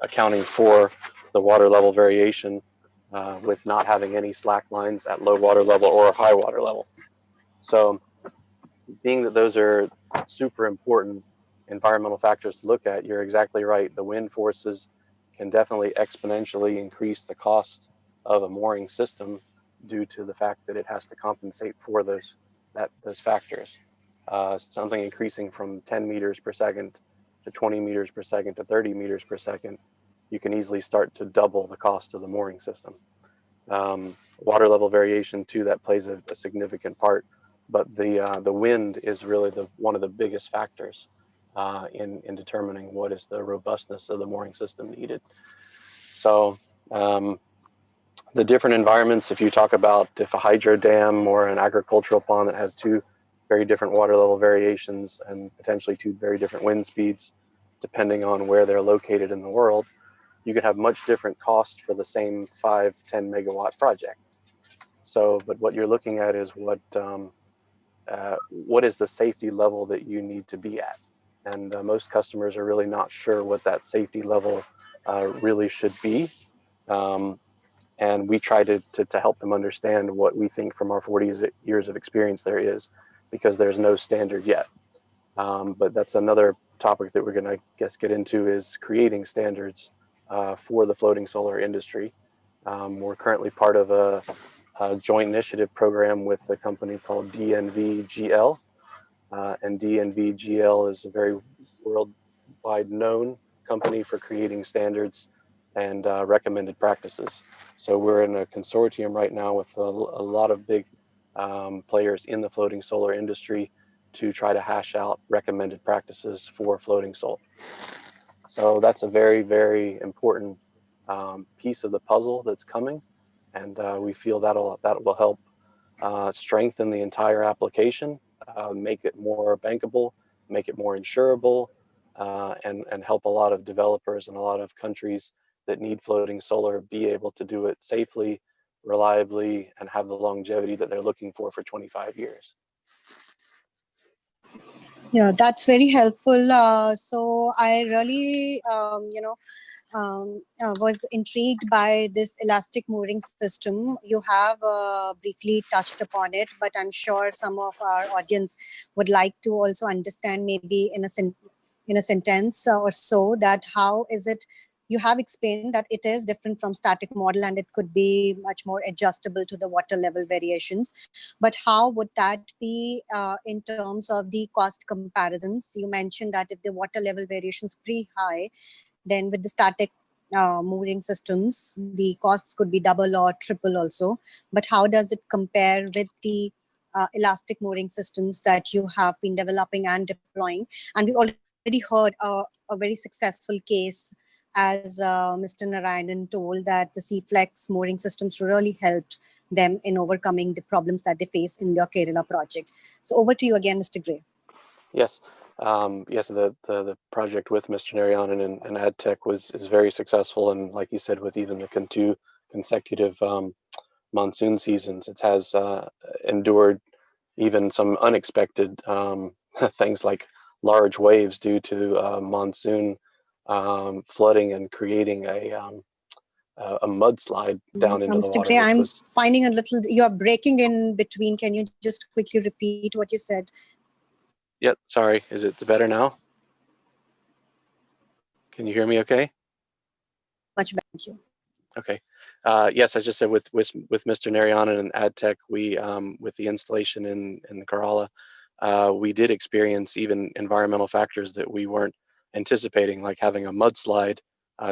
accounting for the water level variation with not having any slack lines at low water level or high water level. So being that those are super important environmental factors to look at, you're exactly right. The wind forces can definitely exponentially increase the cost of a mooring system due to the fact that it has to compensate for those factors. Something increasing from 10 meters per second to 20 meters per second to 30 meters per second, you can easily start to double the cost of the mooring system. Water level variation too, that plays a significant part, but the wind is really one of the biggest factors in determining what is the robustness of the mooring system needed. So the different environments, if you talk about if a hydro dam or an agricultural pond that has two very different water level variations and potentially two very different wind speeds, depending on where they're located in the world, you could have much different costs for the same 5-10 megawatt project. So, but what you're looking at is what is the safety level that you need to be at? And most customers are really not sure what that safety level really should be. And we try to help them understand what we think from our 40 years of experience there is, because there's no standard yet. But that's another topic that we're going to get into, is creating standards for the floating solar industry. We're currently part of a joint initiative program with a company called DNVGL. And DNVGL is a very worldwide known company for creating standards and recommended practices. So we're in a consortium right now with a lot of big players in the floating solar industry to try to hash out recommended practices for floating solar. So that's a very, very important piece of the puzzle that's coming, and we feel that will help strengthen the entire application, make it more bankable, make it more insurable, and help a lot of developers and a lot of countries that need floating solar be able to do it safely, reliably, and have the longevity that they're looking for 25 years. Yeah, that's very helpful. So I really, was intrigued by this elastic mooring system. You have briefly touched upon it, but I'm sure some of our audience would like to also understand, maybe in a sentence or so, that how is it. You have explained that it is different from static model and it could be much more adjustable to the water level variations. But how would that be in terms of the cost comparisons? You mentioned that if the water level variation is pretty high, then with the static mooring systems, the costs could be double or triple also. But how does it compare with the elastic mooring systems that you have been developing and deploying? And we already heard a very successful case, as Mr. Narayanan told, that the C-Flex mooring systems really helped them in overcoming the problems that they face in their Kerala project. So over to you again, Mr. Gray. Yes. Yes, the project with Mr. Narayanan and AdTech is very successful, and like you said, with even the 2 consecutive monsoon seasons, it has endured even some unexpected things like large waves due to monsoon flooding and creating a mudslide down into the Mr. water. Gray, I'm finding a little, you're breaking in between. Can you just quickly repeat what you said? Yeah, sorry. Is it better now? Can you hear me okay? Much better, thank you. Okay. Yes, I just said with Mr. Narayanan and AdTech, we with the installation in the Kerala, we did experience even environmental factors that we weren't anticipating, like having a mudslide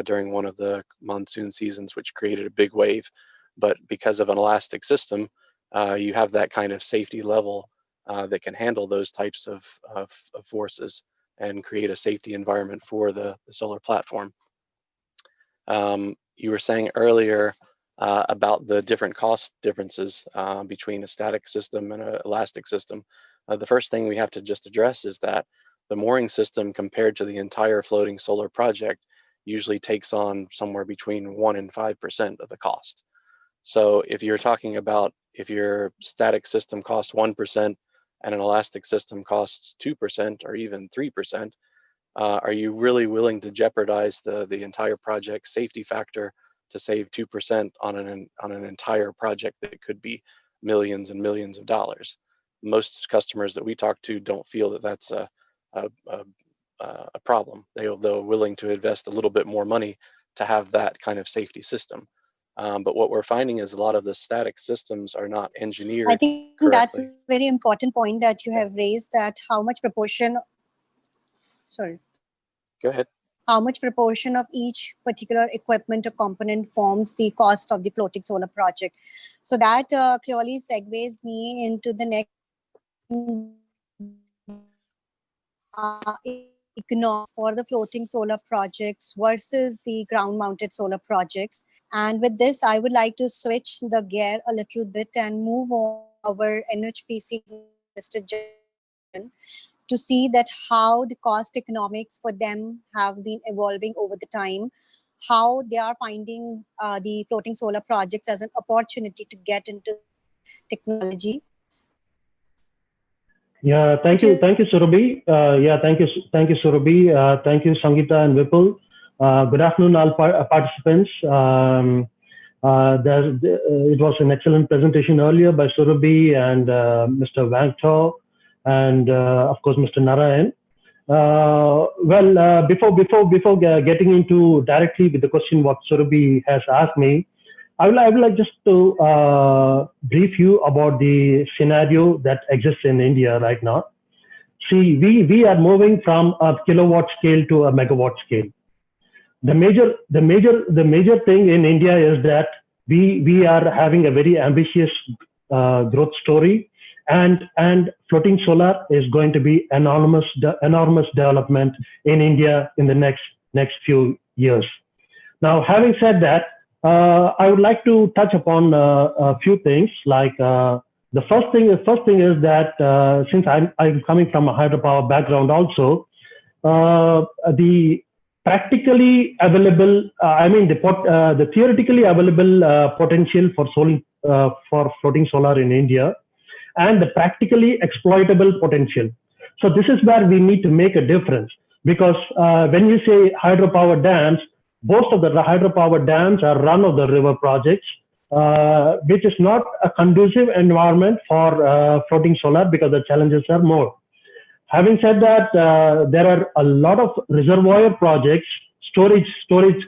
during one of the monsoon seasons, which created a big wave. But because of an elastic system, you have that kind of safety level that can handle those types of forces and create a safety environment for the solar platform. You were saying earlier about the different cost differences between a static system and an elastic system. The first thing we have to just address is that the mooring system compared to the entire floating solar project usually takes on somewhere between 1% and 5% of the cost. So if you're talking about if your static system costs 1% and an elastic system costs 2% or even 3%, are you really willing to jeopardize the entire project safety factor to save 2% on an entire project that could be millions and millions of dollars? Most customers that we talk to don't feel that that's a problem. They're willing to invest a little bit more money to have that kind of safety system. But what we're finding is a lot of the static systems are not engineered I think correctly. that's a very important point that you have raised, that how much proportion, sorry. Go ahead. How much proportion of each particular equipment or component forms the cost of the floating solar project. So that clearly segues me into the next economics for the floating solar projects versus the ground mounted solar projects. And with this, I would like to switch the gear a little bit and move on our NHPC Mr. Jain, to see that how the cost economics for them have been evolving over the time, how they are finding the floating solar projects as an opportunity to get into technology. Yeah, thank you, Surabhi. Thank you, Surabhi. Thank you, Sangeeta and Vipul. Good afternoon, all participants. It was an excellent presentation earlier by Surabhi and Mr. Wangto, and of course, Mr. Narayan. Before getting into directly with the question what Surabhi has asked me, I would like just to brief you about the scenario that exists in India right now. See, we are moving from a kilowatt scale to a megawatt scale. The major thing in India is that we are having a very ambitious growth story, and floating solar is going to be enormous development in India in the next few years. Now, having said that, I would like to touch upon a few things. Like the first thing is that since I'm coming from a hydropower background also, the practically available, the theoretically available potential for floating solar in India, and the practically exploitable potential. So this is where we need to make a difference, because when you say hydropower dams, most of the hydropower dams are run-of-the-river projects, which is not a conducive environment for floating solar because the challenges are more. Having said that, there are a lot of reservoir projects, storage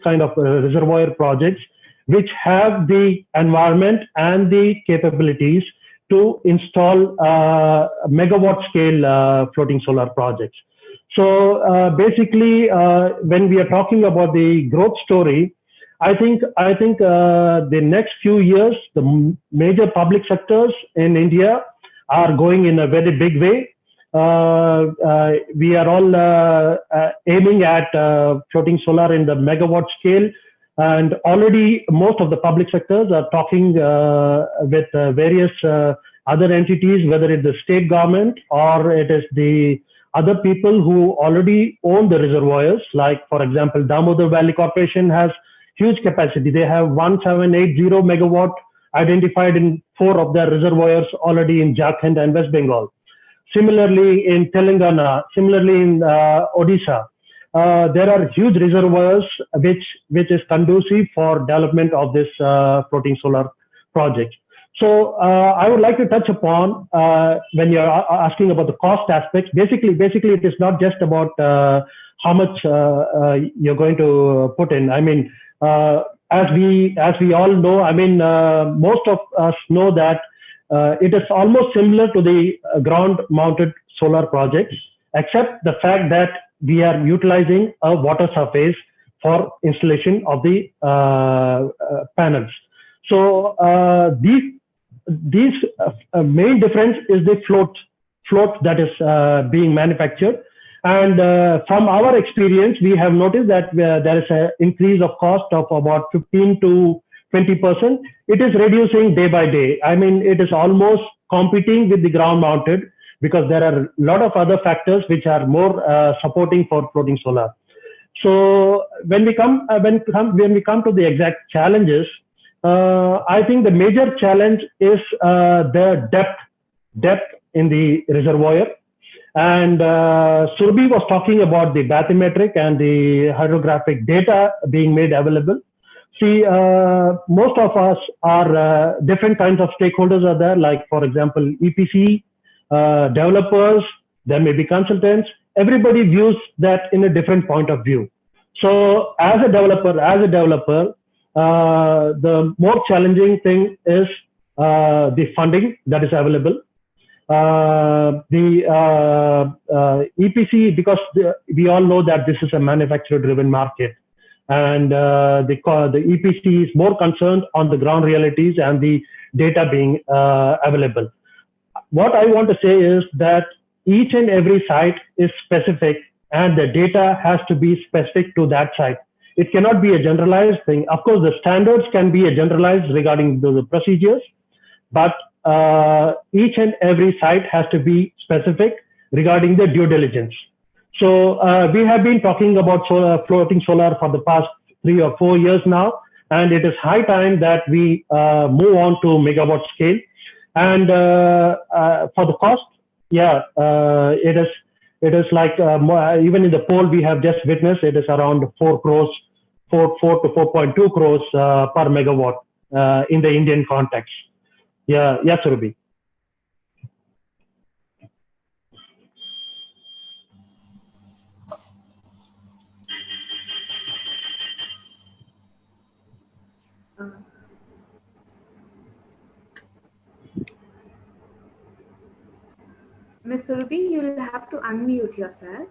kind of reservoir projects, which have the environment and the capabilities to install megawatt scale floating solar projects. So basically, when we are talking about the growth story, I think the next few years, the major public sectors in India are going in a very big way. We are all aiming at floating solar in the megawatt scale, and already most of the public sectors are talking with various other entities, whether it's the state government or it is the other people who already own the reservoirs. Like, for example, Damodar Valley Corporation has huge capacity. They have 1780 megawatt identified in 4 of their reservoirs already in Jharkhand and West Bengal. Similarly in Telangana, similarly in Odisha. there are huge reservoirs which is conducive for development of this floating solar project. So I would like to touch upon when you're asking about the cost aspects. Basically, it is not just about how much you're going to put in. I mean, as we all know, I mean, most of us know that it is almost similar to the ground-mounted solar projects, except the fact that we are utilizing a water surface for installation of the panels. So these main difference is the float that is being manufactured. And from our experience, we have noticed that there is an increase of cost of about 15 to 20%. It is reducing day by day. I mean, it is almost competing with the ground mounted, because there are a lot of other factors which are more supporting for floating solar. So when we come to the exact challenges, I think the major challenge is the depth in the reservoir. And Surabhi was talking about the bathymetric and the hydrographic data being made available. See, most of us are different kinds of stakeholders are there, like, for example, EPC, developers, there may be consultants. Everybody views that in a different point of view. So as a developer, the more challenging thing is the funding that is available. The EPC, because we all know that this is a manufacturer-driven market, and the EPC is more concerned on the ground realities and the data being available. What I want to say is that each and every site is specific, and the data has to be specific to that site. It cannot be a generalized thing. Of course, the standards can be a generalized regarding the procedures, but each and every site has to be specific regarding the due diligence. So we have been talking about floating solar for the past 3 or 4 years now, and it is high time that we move on to megawatt scale. And for the cost, yeah, it is like even in the poll we have just witnessed, it is around 4 crores, 4 to 4.2 crores per megawatt in the Indian context. Yeah, Surabhi. Ms. Surabhi, you'll have to unmute yourself.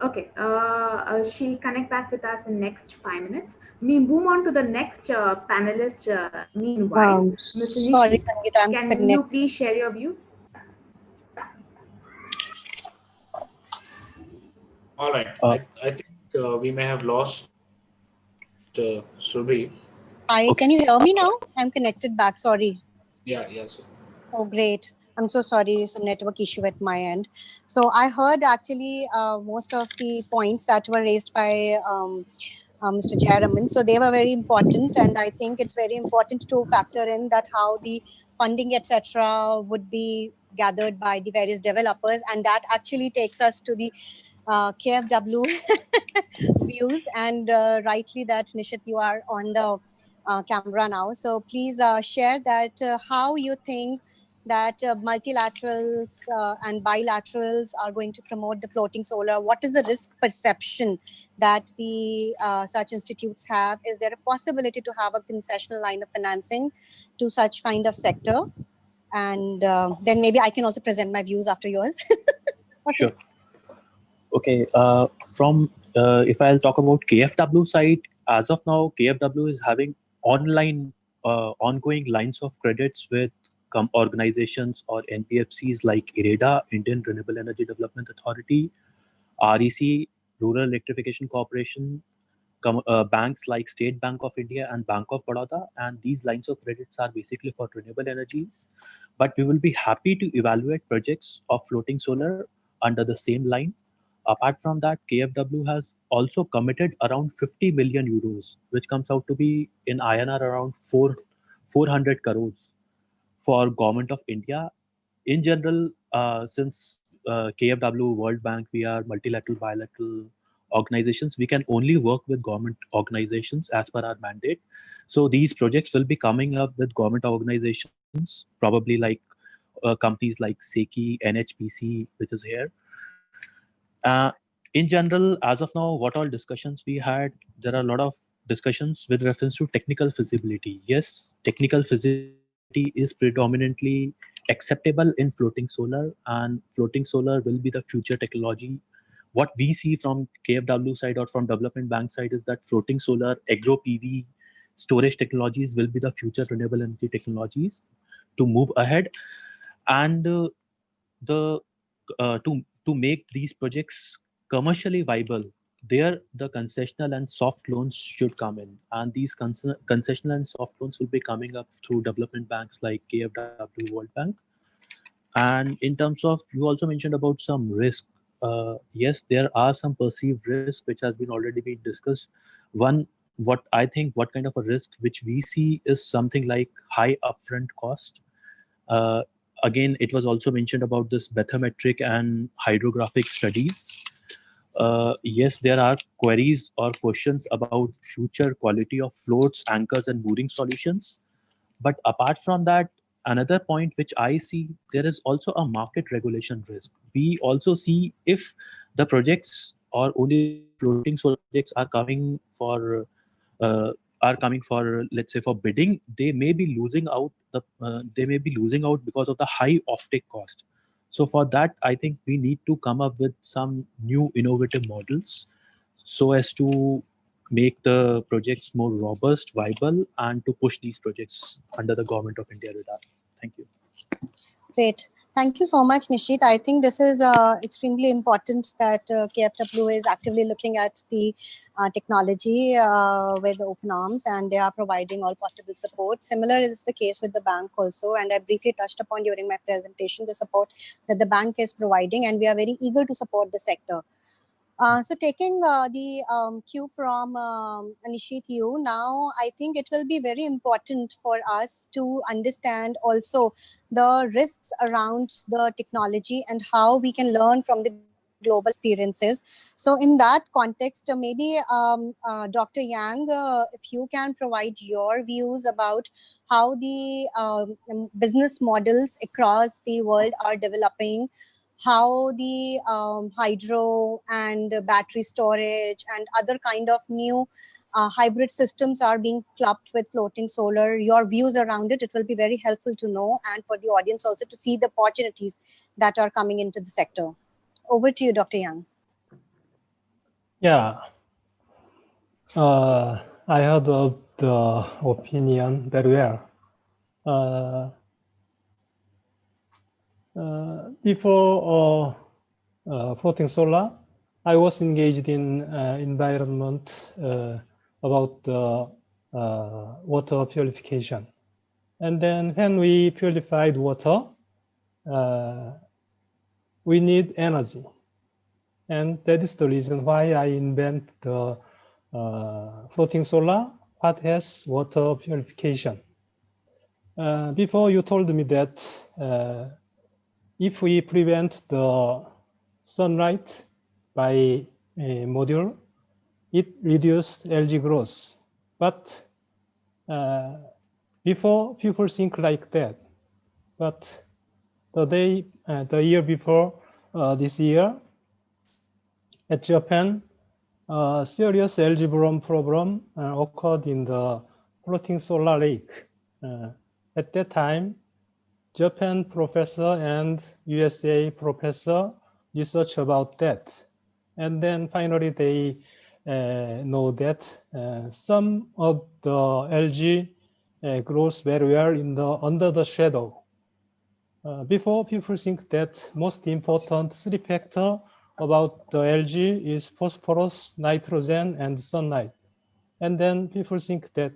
Okay, she'll connect back with us in next 5 minutes. We move on to the next panelist. Meanwhile, Ms. Sorry, Nishi, Sangeeta, can you please share your view? All right. I think we may have lost Surabhi. Hi, okay. Can you hear me now? I'm connected back. Sorry. Yeah, yes. Oh, great. I'm so sorry, some network issue at my end. So I heard actually most of the points that were raised by Mr. Chairman. So they were very important, and I think it's very important to factor in that how the funding, etc., would be gathered by the various developers, and that actually takes us to the KFW views. And rightly that, Nishit, you are on the camera now. So please share that how you think that multilaterals and bilaterals are going to promote the floating solar. What is the risk perception that the such institutes have? Is there a possibility to have a concessional line of financing to such kind of sector? And then maybe I can also present my views after yours. Okay. Sure. Okay. If I'll talk about KFW side, as of now, KFW is having ongoing lines of credits with organizations or NBFCs like IREDA, Indian Renewable Energy Development Authority, REC, Rural Electrification Corporation, banks like State Bank of India and Bank of Baroda, and these lines of credits are basically for renewable energies. But we will be happy to evaluate projects of floating solar under the same line. Apart from that, KfW has also committed around 50 million euros, which comes out to be in INR around 400 crores for Government of India. In general, since KfW, World Bank, we are multilateral, bilateral organizations, we can only work with government organizations as per our mandate. So these projects will be coming up with government organizations, probably like companies like SECI, NHPC, which is here. In general, as of now, what all discussions we had, there are a lot of discussions with reference to technical feasibility. Yes, technical feasibility is predominantly acceptable in floating solar, and floating solar will be the future technology. What we see from KfW side or from development bank side is that floating solar, agro PV, storage technologies will be the future renewable energy technologies to move ahead. And the to make these projects commercially viable, there the concessional and soft loans should come in, and these concessional and soft loans will be coming up through development banks like KfW, World Bank. And in terms of, you also mentioned about some risk. Yes, there are some perceived risks which has been already been discussed. One, what I think, what kind of a risk which we see is something like high upfront cost. uh, Again, it was also mentioned about this bathymetric and hydrographic studies. Yes, there are queries or questions about future quality of floats, anchors, and mooring solutions. But apart from that, another point which I see, there is also a market regulation risk. We also see if the projects or only the floating solar projects are coming for, let's say, for bidding, they may be losing out because of the high offtake cost. So for that, I think we need to come up with some new innovative models so as to make the projects more robust, viable, and to push these projects under the Government of India radar. Thank you. Great. Thank you so much, Nishit. I think this is extremely important that KfW is actively looking at the technology with open arms, and they are providing all possible support. Similar is the case with the bank also, and I briefly touched upon during my presentation the support that the bank is providing, and we are very eager to support the sector. So taking the cue from Nishit, you now, I think it will be very important for us to understand also the risks around the technology and how we can learn from the global experiences. So in that context, maybe Dr. Yang, if you can provide your views about how the business models across the world are developing, how the hydro and battery storage and other kind of new hybrid systems are being clubbed with floating solar. Your views around it, it will be very helpful to know, and for the audience also to see the opportunities that are coming into the sector. Over to you, Dr. Yang. Yeah, I heard of the opinion very well. Before floating solar, I was engaged in environment about water purification. And then when we purified water, we need energy. And that is the reason why I invent the floating solar, what has water purification. Before you told me that if we prevent the sunlight by a module, it reduced algae growth. But before, people think like that. But the year before this year, at Japan, serious algae bloom problem occurred in the floating solar lake. At that time, Japan professor and USA professor research about that. And then finally they know that some of the algae grows very well in the under the shadow. Before, people think that most important three factor about the algae is phosphorus, nitrogen, and sunlight. And then people think that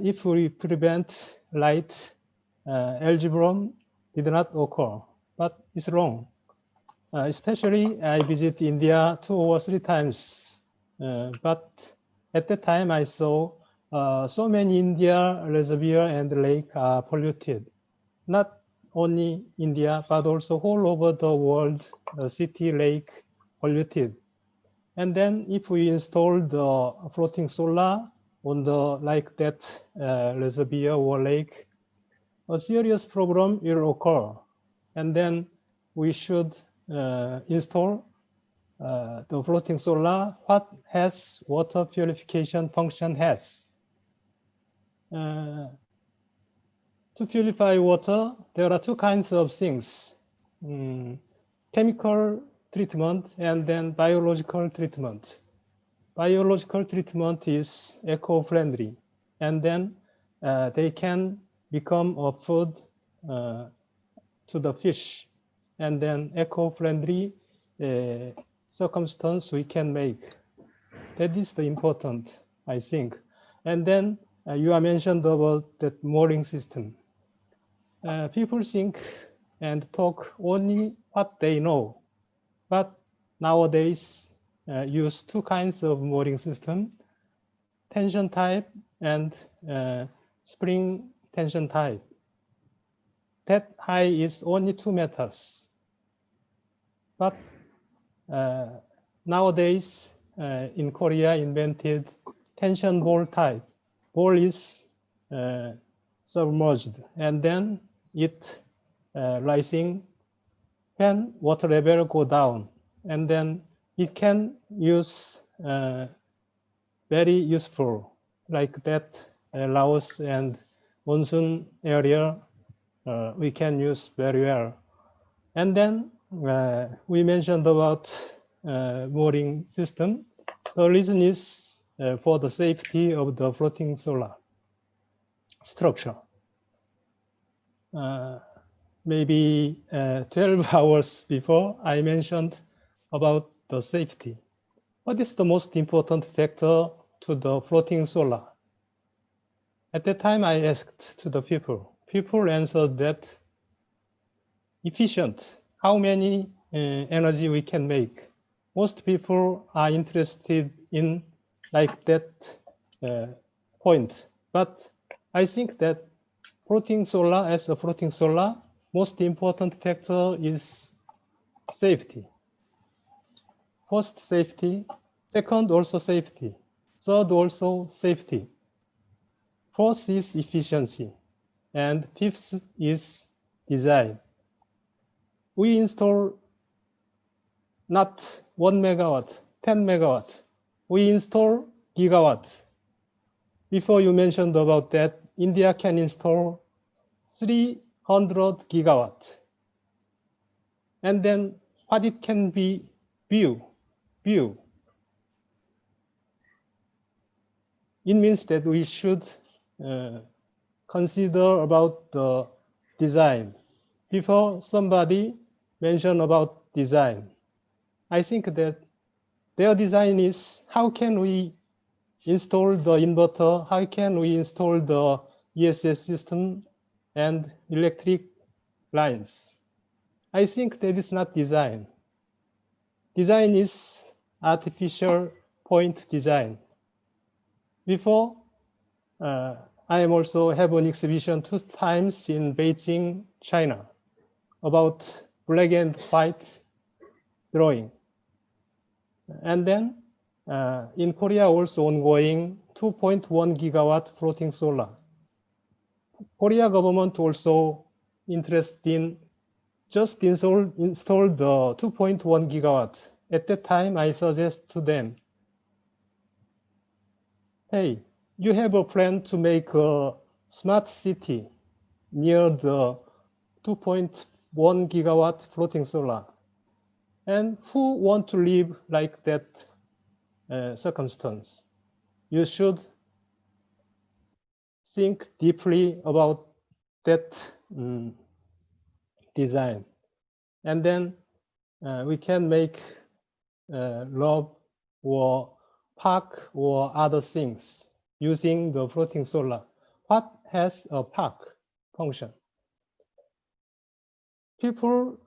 if we prevent light, algebra did not occur, but it's wrong. Especially I visit India 2 or 3 times, but at that time I saw so many India reservoir and lake are polluted. Not only India, but also all over the world, city, lake polluted. And then if we install the floating solar on the like that reservoir or lake, a serious problem will occur. And then we should install the floating solar. What has water purification function has? To purify water, there are 2 kinds of things. Chemical treatment and then biological treatment. Biological treatment is eco-friendly, and then they can become a food to the fish, and then eco-friendly circumstance we can make. That is the important, I think. And then you are mentioned about that mooring system. People think and talk only what they know, but nowadays use 2 kinds of mooring system, tension type and spring tension type. That height is only 2 meters. But nowadays in Korea invented tension ball type. Ball is submerged and then it rising when water level go down, and then it can use very useful like that Laos and monsoon area we can use very well. And then we mentioned about mooring system. The reason is for the safety of the floating solar structure. Maybe 12 hours before, I mentioned about the safety. What is the most important factor to the floating solar? At that time, I asked to the people. People answered that efficient, how many energy we can make. Most people are interested in like that point. But I think that floating solar, as a floating solar, most important factor is safety. First, safety. Second, also safety. Third, also safety. Fourth is efficiency. And fifth is design. We install not 1 megawatt, 10 megawatt. We install gigawatt. Before you mentioned about that, India can install 300 gigawatt. And then what it can be view. It means that we should consider about the design. Before somebody mentioned about design, I think that their design is how can we install the inverter, how can we install the ESS system and electric lines. I think that is not design. Design is artificial point design. Before, I am also have an exhibition 2 times in Beijing, China, about black and white drawing. And then in Korea also ongoing 2.1 gigawatt floating solar. Korea government also interested in just install the 2.1 gigawatt. At that time, I suggest to them, hey, you have a plan to make a smart city near the 2.1 gigawatt floating solar. And who want to live like that circumstance? You should think deeply about that design. And then we can make love or park or other things using the floating solar. What has a park function? People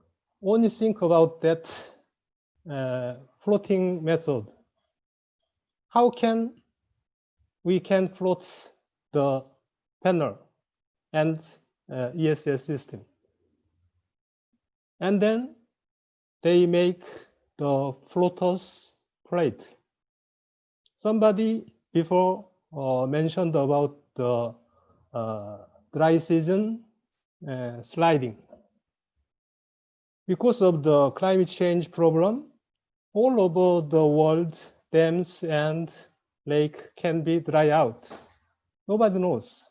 only think about that floating method. How can we can float the panel and ESS system? And then they make the floaters plate. Somebody before mentioned about the dry season sliding. Because of the climate change problem, all over the world, dams and lake can be dry out. Nobody knows.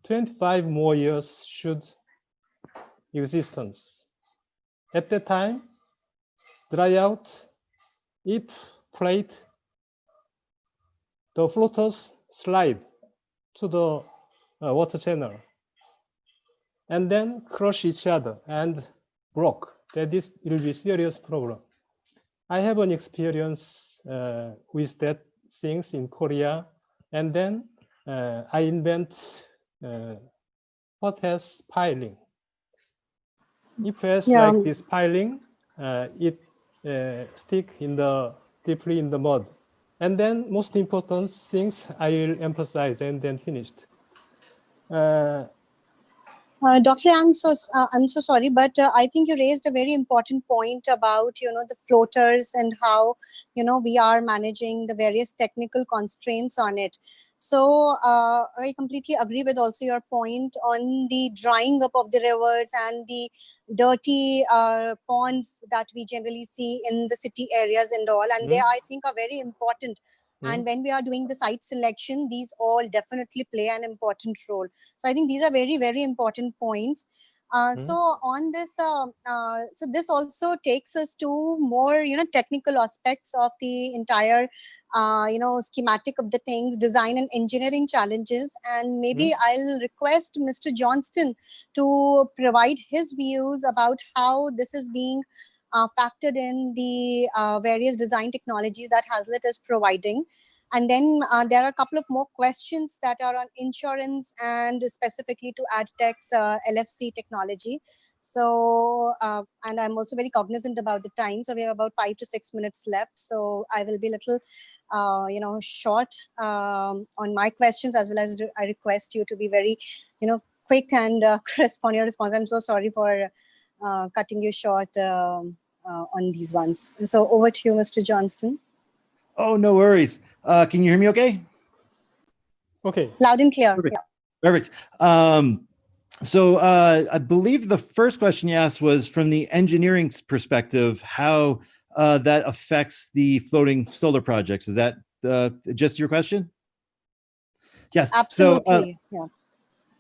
25 more years should existence. At that time, dry out, if plate, the floaters slide to the water channel and then crush each other and broke. That is will be serious problem. I have an experience with that things in Korea, and then I invent what has piling. If it has like this piling, it stick in the deeply in the mud. And then most important things I will emphasize and then finished. Doctor, I'm so sorry, but I think you raised a very important point about the floaters and how we are managing the various technical constraints on it. So I completely agree with also your point on the drying up of the rivers and the dirty ponds that we generally see in the city areas and all, and they I think are very important. And when we are doing the site selection, these all definitely play an important role. So I think these are very, very important points. So on this, so this also takes us to more, technical aspects of the entire, schematic of the things, design and engineering challenges. And maybe I'll request Mr. Johnston to provide his views about how this is being factored in the various design technologies that Hazlitt is providing. And then there are a couple of more questions that are on insurance and specifically to AdTech's LFC technology. So, and I'm also very cognizant about the time. So we have about 5 to 6 minutes left. So I will be a little, short on my questions, as well as I request you to be very, quick and crisp on your response. I'm so sorry for cutting you short on these ones. So over to you, Mr. Johnston. Oh, no worries. Can you hear me okay? Okay. Loud and clear. Perfect. Yeah. Perfect. So I believe the first question you asked was from the engineering perspective, how that affects the floating solar projects. Is that just your question? Yes. Absolutely. So,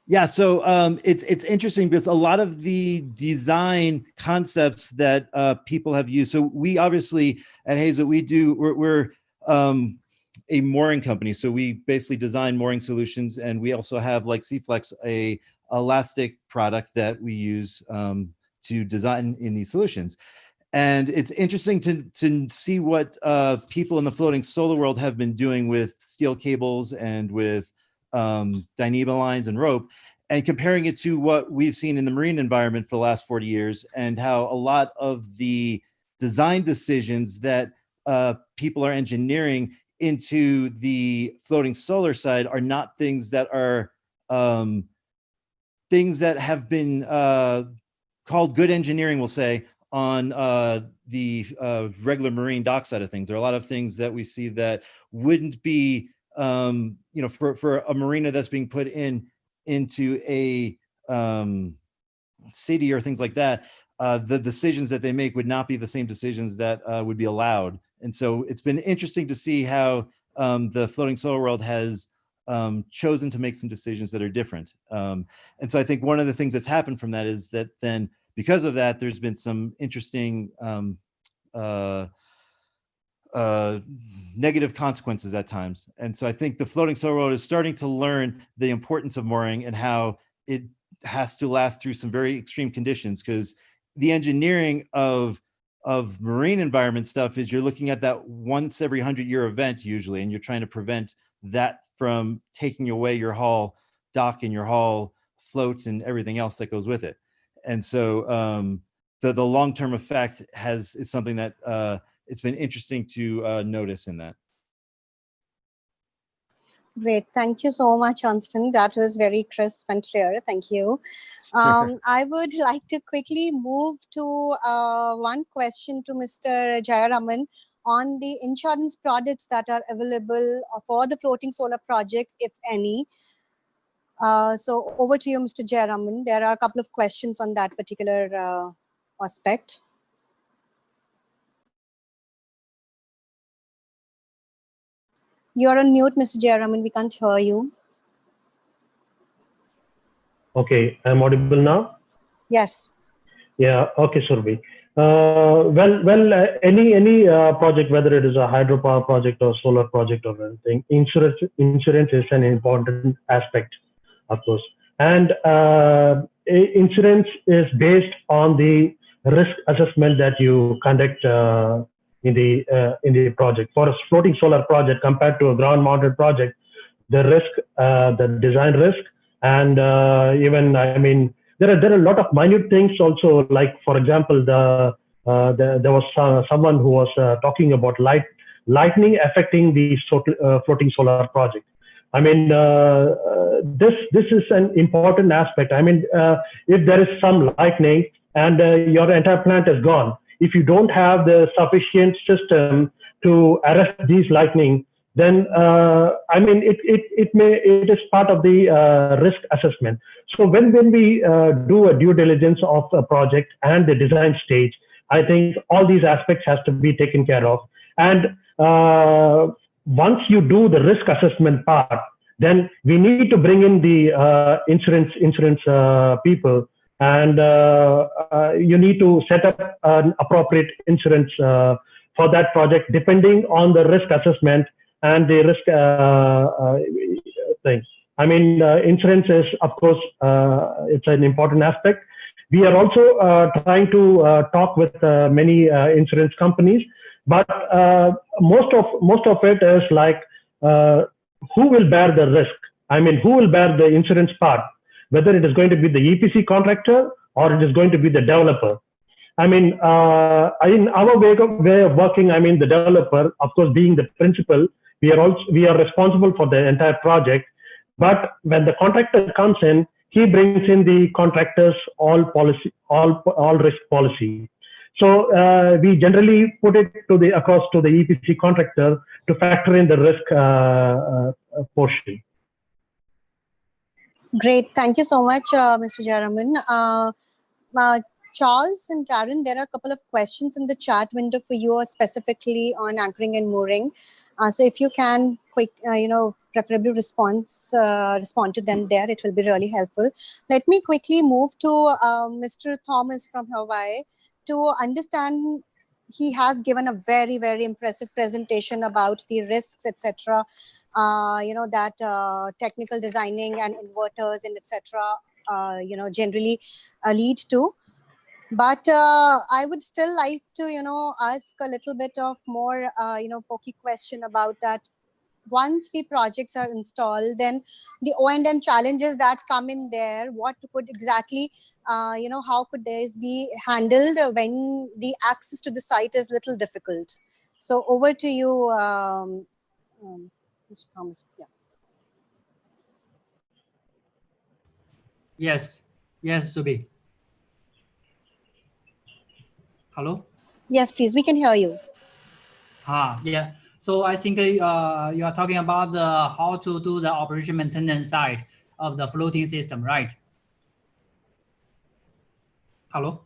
yeah, so it's interesting because a lot of the design concepts that people have used. So we obviously at Hazel, we're a mooring company. So we basically design mooring solutions, and we also have, like C-Flex, a elastic product that we use to design in these solutions. And it's interesting to see what people in the floating solar world have been doing with steel cables and with Dyneema lines and rope, and comparing it to what we've seen in the marine environment for the last 40 years, and how a lot of the design decisions that people are engineering into the floating solar side are not things that are things that have been called good engineering, we'll say, on the regular marine dock side of things. There are a lot of things that we see that wouldn't be, for a marina that's being put into a city or things like that, the decisions that they make would not be the same decisions that would be allowed. And so it's been interesting to see how the floating solar world has chosen to make some decisions that are different. And so I think one of the things that's happened from that is that then, because of that, there's been some interesting negative consequences at times. And so I think the floating solar world is starting to learn the importance of mooring and how it has to last through some very extreme conditions, because the engineering of of marine environment stuff is you're looking at that once every 100-year event usually, and you're trying to prevent that from taking away your hull dock and your hull float and everything else that goes with it. And so the long-term effect is something that it's been interesting to notice in that. Great. Thank you so much, Johnston. That was very crisp and clear. Thank you. I would like to quickly move to one question to Mr. Jayaraman on the insurance products that are available for the floating solar projects, if any. So over to you, Mr. Jayaraman. There are a couple of questions on that particular aspect. You're on mute, Mr. Jayaraman. We can't hear you. Okay, I'm audible now? Yes. Yeah, okay, Surabhi. Any project, whether it is a hydropower project or solar project or anything, insurance is an important aspect, of course. And insurance is based on the risk assessment that you conduct in the project. For a floating solar project compared to a ground-mounted project, the risk, the design risk, and even, I mean, there are a lot of minute things also. Like, for example, there was someone who was talking about lightning affecting the floating solar project. I mean, this is an important aspect. I mean, if there is some lightning and your entire plant is gone, if you don't have the sufficient system to arrest these lightning, then I mean, it is part of the risk assessment. So when we do a due diligence of a project and the design stage, I think all these aspects has to be taken care of. And once you do the risk assessment part, then we need to bring in the insurance people, and you need to set up an appropriate insurance for that project, depending on the risk assessment and the risk thing. I mean, insurance is, of course, it's an important aspect. We are also trying to talk with many insurance companies, but most of it is like, who will bear the risk? I mean, who will bear the insurance part? Whether it is going to be the EPC contractor or it is going to be the developer. I mean, in our way of working, I mean, the developer, of course, being the principal, we are responsible for the entire project. But when the contractor comes in, he brings in the contractor's all risk policy. So we generally put it across to the EPC contractor to factor in the risk portion. Great. Thank you so much, Mr. Jayaraman. Charles and Darren, there are a couple of questions in the chat window for you specifically on anchoring and mooring. So if you can preferably respond to them there, it will be really helpful. Let me quickly move to Mr. Thomas from Hawaii to understand. He has given a very, very impressive presentation about the risks, etc. That technical designing and inverters and etc. Generally lead to. But I would still like to, ask a little bit of more, pokey question about that. Once the projects are installed, then the O&M challenges that come in there, what could exactly, how could these be handled when the access to the site is little difficult? So over to you, Mr. Thomas. Yeah. Yes, Subi. Hello? Yes, please, we can hear you. Yeah. So I think you are talking about how to do the operation maintenance side of the floating system, right? Hello?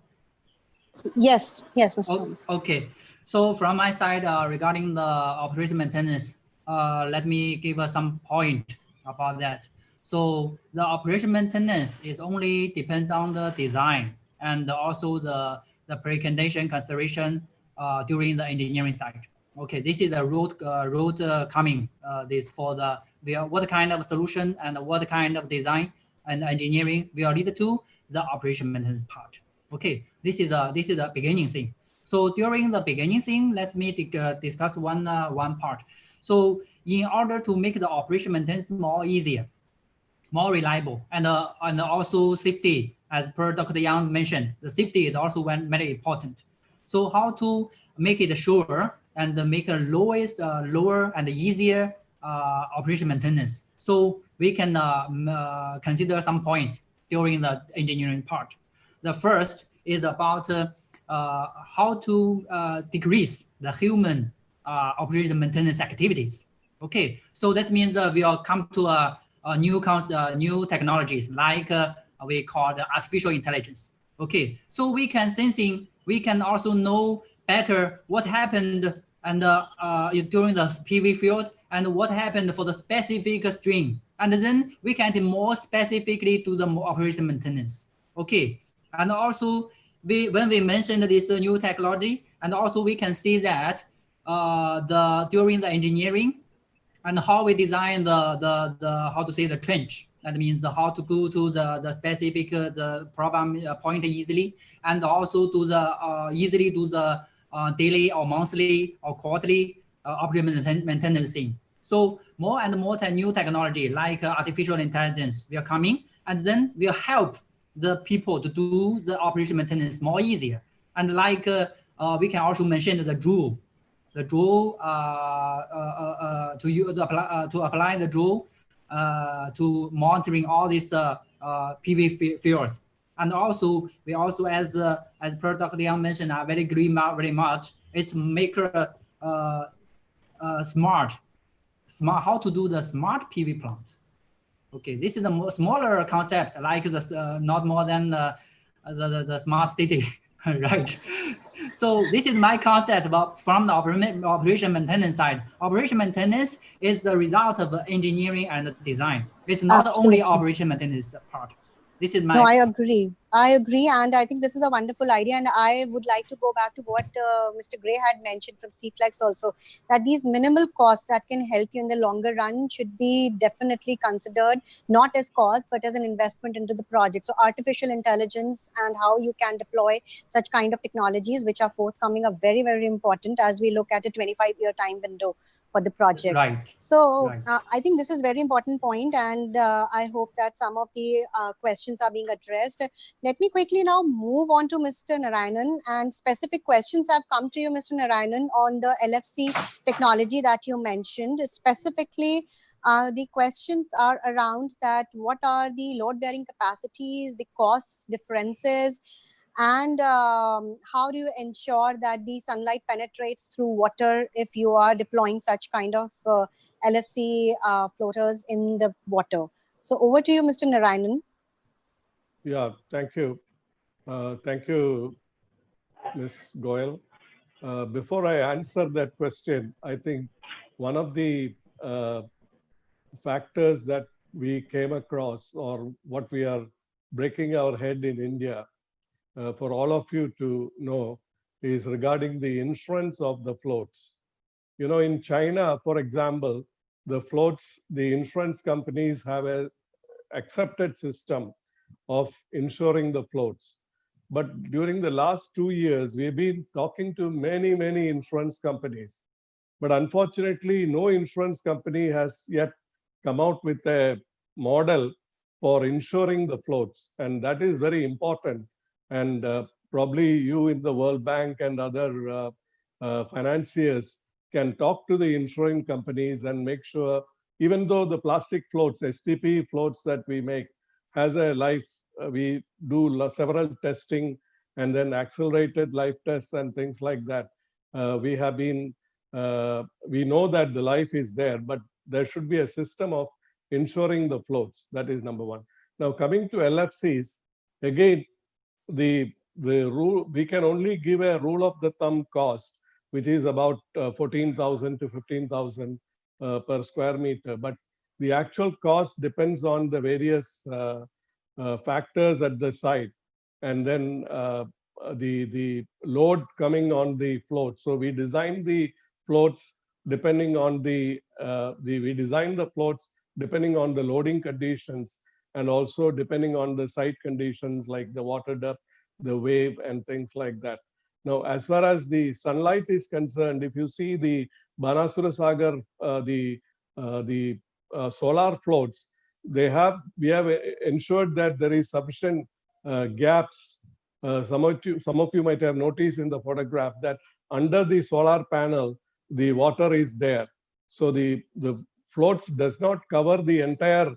Yes, Mr. Thomas. Okay. So from my side, regarding the operation maintenance, let me give some point about that. So the operation maintenance is only depend on the design and also the precondition consideration during the engineering side. Okay, this is a road coming. This for what kind of solution and what kind of design and engineering will lead to the operation maintenance part. Okay, this is a beginning thing. So during the beginning thing, let me discuss one part. So in order to make the operation maintenance more easier, more reliable, and also safety, as per Dr. Yang mentioned, the safety is also very important. So how to make it sure and make a lower and easier operation maintenance. So we can consider some points during the engineering part. The first is about how to decrease the human operation maintenance activities. Okay, so that means we'll come to new technologies like we call the artificial intelligence. Okay, so we can also know better what happened and during the PV field and what happened for the specific string, and then we can more specifically do the operation maintenance. Okay, and also when we mentioned this new technology, and also we can see that during the engineering and how we design the how to say the trench. That means how to go to the specific the problem point easily, and also to the easily do the daily or monthly or quarterly operation maintenance thing. So more and more new technology like artificial intelligence will coming, and then will help the people to do the operation maintenance more easier. And like we can also mention the rule. The rule to apply the rule to monitoring all these PV fields. And also we also as per Dr. Yang mentioned, I very agree very much. It's make smart how to do the smart PV plant. Okay, this is the more smaller concept, like the not more than the smart city, right? So this is my concept about from the operation maintenance side. Operation maintenance is the result of engineering and design. It's not Absolutely. only operation maintenance part. This is my. No, I agree. I agree. And I think this is a wonderful idea. And I would like to go back to what Mr. Gray had mentioned from CFlex also, that these minimal costs that can help you in the longer run should be definitely considered, not as cost, but as an investment into the project. So artificial intelligence and how you can deploy such kind of technologies, which are forthcoming, are very, very important as we look at a 25-year time window for the project. Right. So Right. I think this is very important point, and I hope that some of the questions are being addressed. Let me quickly now move on to Mr. Narayanan, and specific questions have come to you, Mr. Narayanan, on the LFC technology that you mentioned. Specifically, the questions are around that what are the load bearing capacities, the costs differences, and how do you ensure that the sunlight penetrates through water if you are deploying such kind of LFC floaters in the water? So over to you, Mr. Narayanan. Yeah, thank you. Thank you, Ms. Goyal. Before I answer that question, I think one of the factors that we came across, or what we are breaking our head in India, for all of you to know, is regarding the insurance of the floats. You know, in China, for example, the floats, the insurance companies have a accepted system of insuring the floats. But during the last 2 years, we've been talking to many, many insurance companies. But unfortunately, no insurance company has yet come out with a model for insuring the floats. And that is very important. And probably you in the World Bank and other financiers can talk to the insuring companies and make sure, even though the plastic floats, STP floats that we make, has a life, we do several testing and then accelerated life tests and things like that. We have been, we know that the life is there, but there should be a system of insuring the floats. That is number one. Now coming to LFCs, again, the rule, we can only give a rule of the thumb cost, which is about 14,000 to 15,000 per square meter. But the actual cost depends on the various factors at the site, and then the load coming on the float. So we design the floats depending on we design the floats depending on the loading conditions, and also depending on the site conditions like the water depth, the wave, and things like that. Now, as far as the sunlight is concerned, if you see the Banasura Sagar, the solar floats, we have ensured that there is sufficient gaps. Some of you might have noticed in the photograph that under the solar panel, the water is there. So the floats does not cover the entire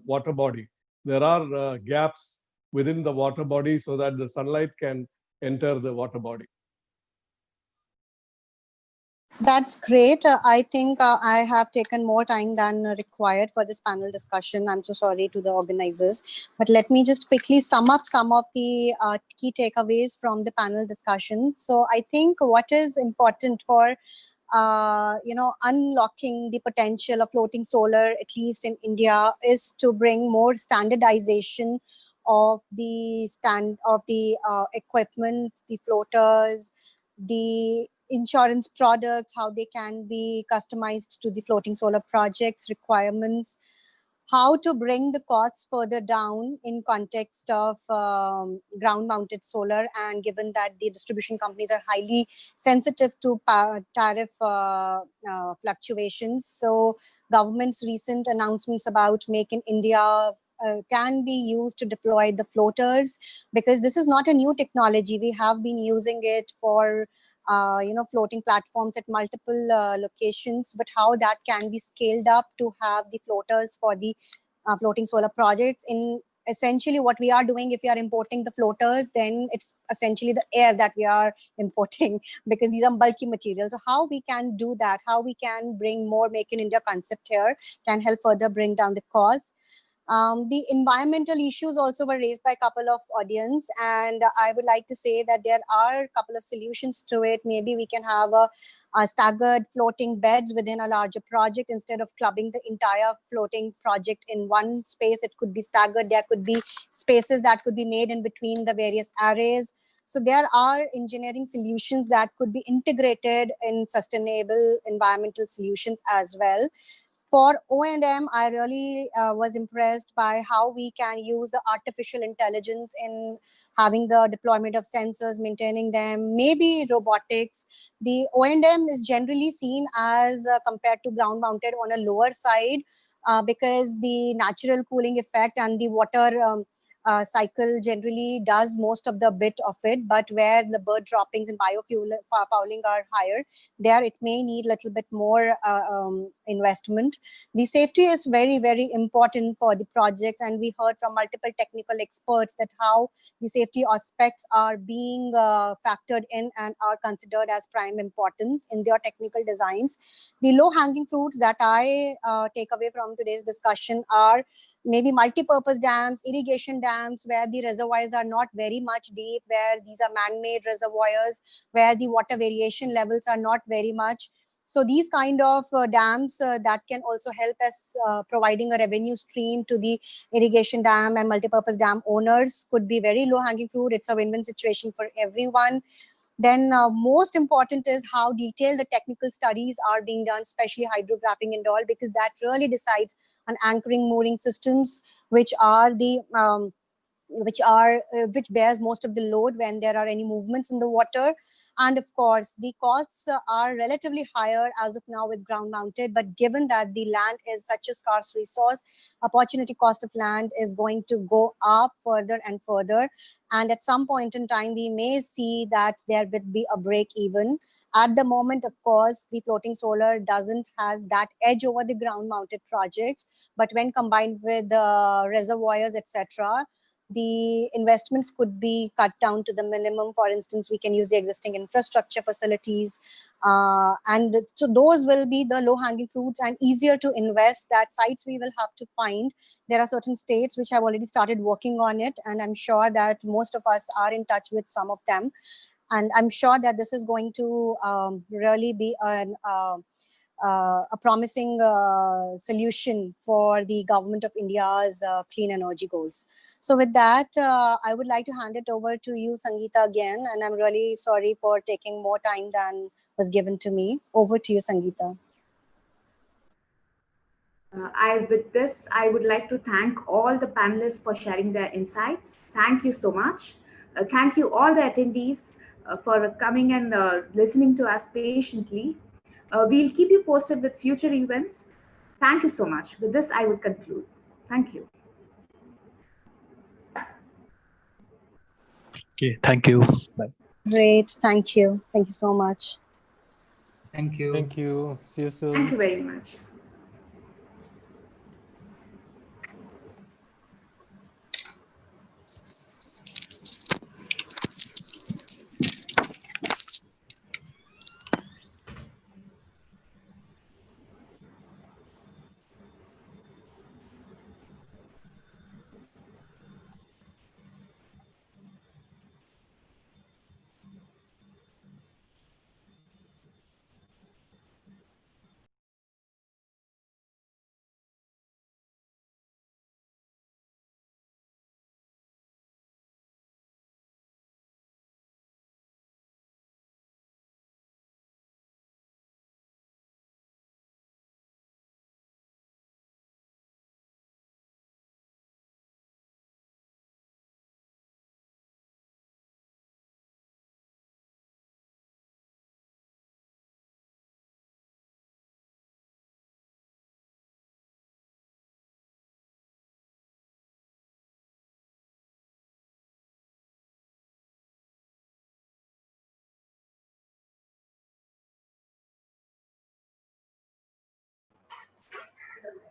water body. There are gaps within the water body so that the sunlight can enter the water body. That's great. I think I have taken more time than required for this panel discussion. I'm so sorry to the organizers. But let me just quickly sum up some of the key takeaways from the panel discussion. So I think what is important for unlocking the potential of floating solar, at least in India, is to bring more standardization of the equipment, the floaters, the insurance products, how they can be customized to the floating solar projects requirements, how to bring the costs further down in context of ground mounted solar, and given that the distribution companies are highly sensitive to tariff fluctuations. So government's recent announcements about Make in India can be used to deploy the floaters, because this is not a new technology. We have been using it for floating platforms at multiple locations, but how that can be scaled up to have the floaters for the floating solar projects. In essentially what we are doing, if we are importing the floaters, then it's essentially the air that we are importing because these are bulky materials. So how we can do that, how we can bring more Make in India concept here can help further bring down the cost. The environmental issues also were raised by a couple of audience, and I would like to say that there are a couple of solutions to it. Maybe we can have a staggered floating beds within a larger project instead of clubbing the entire floating project in one space. It could be staggered. There could be spaces that could be made in between the various arrays. So there are engineering solutions that could be integrated in sustainable environmental solutions as well. For O&M, I really was impressed by how we can use the artificial intelligence in having the deployment of sensors, maintaining them, maybe robotics. The O&M is generally seen as compared to ground mounted on a lower side because the natural cooling effect and the water cycle generally does most of the bit of it, but where the bird droppings and biofuel fouling are higher, there it may need a little bit more investment. The safety is very, very important for the projects, and we heard from multiple technical experts that how the safety aspects are being factored in and are considered as prime importance in their technical designs. The low-hanging fruits that I take away from today's discussion are maybe multi-purpose dams, irrigation dams, where the reservoirs are not very much deep, where these are man-made reservoirs, where the water variation levels are not very much. So these kind of dams that can also help us providing a revenue stream to the irrigation dam and multi-purpose dam owners could be very low-hanging fruit. It's a win-win situation for everyone. Then most important is how detailed the technical studies are being done, especially hydrographing and all, because that really decides on anchoring mooring systems, which are the which bears most of the load when there are any movements in the water. And of course, the costs are relatively higher as of now with ground mounted, but given that the land is such a scarce resource, opportunity cost of land is going to go up further and further. And at some point in time, we may see that there will be a break even. At the moment, of course, the floating solar doesn't has that edge over the ground mounted projects, but when combined with reservoirs, etc., the investments could be cut down to the minimum. For instance, we can use the existing infrastructure facilities. And so those will be the low-hanging fruits and easier to invest. That sites we will have to find. There are certain states which have already started working on it, and I'm sure that most of us are in touch with some of them. And I'm sure that this is going to really be a promising solution for the government of India's clean energy goals. So with that, I would like to hand it over to you, Sangeeta, again. And I'm really sorry for taking more time than was given to me. Over to you, Sangeeta. With this, I would like to thank all the panelists for sharing their insights. Thank you so much. Thank you all the attendees for coming and listening to us patiently. We'll keep you posted with future events. Thank you so much. With this, I would conclude. Thank you. Okay, thank you. Bye. Great. Thank you. Thank you so much. Thank you. Thank you. See you soon. Thank you very much.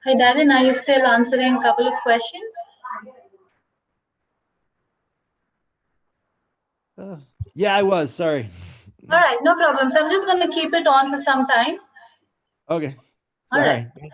Hi, Darren, are you still answering a couple of questions? Yeah, I was. Sorry. All right, no problem. So I'm just going to keep it on for some time. Okay. All right. Sorry.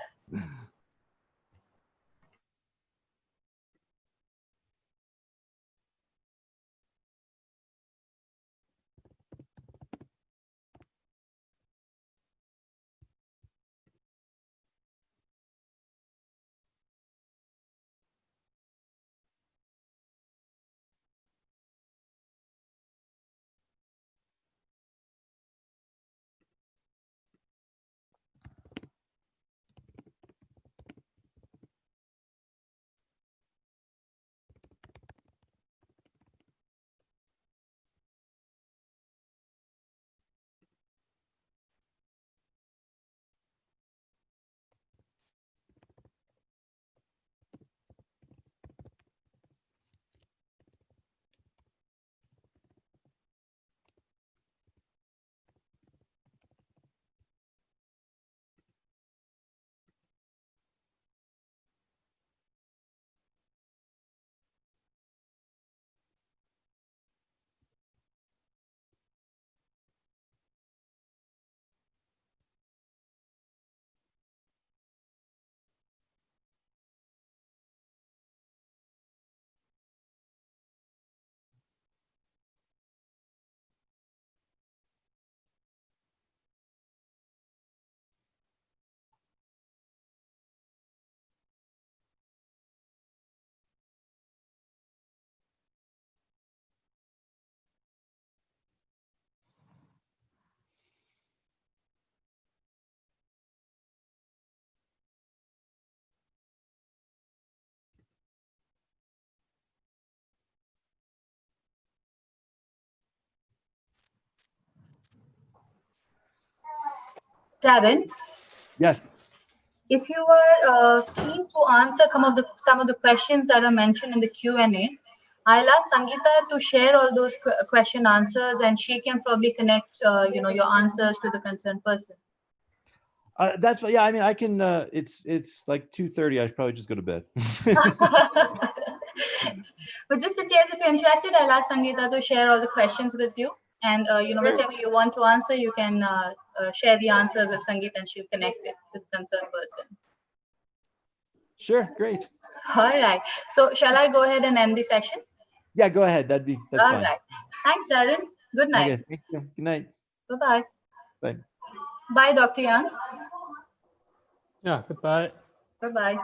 Darren, Yes. if you were keen to answer some of the questions that are mentioned in the Q&A, I'll ask Sangeeta to share all those question answers, and she can probably connect, your answers to the concerned person. That's yeah. I mean, I can. It's like 2:30. I should probably just go to bed. But just in case if you're interested, I'll ask Sangeeta to share all the questions with you, and whichever you want to answer, you can share the answers with Sangeeta, and she'll connect it to the concerned person. Sure. Great. All right. So shall I go ahead and end the session? Yeah. Go ahead. That's All fine. right. Thanks, Darren. Good night. Okay. Thank you. Good night. Bye-bye. Bye. Bye, Dr. Young. Yeah, goodbye. Bye-bye.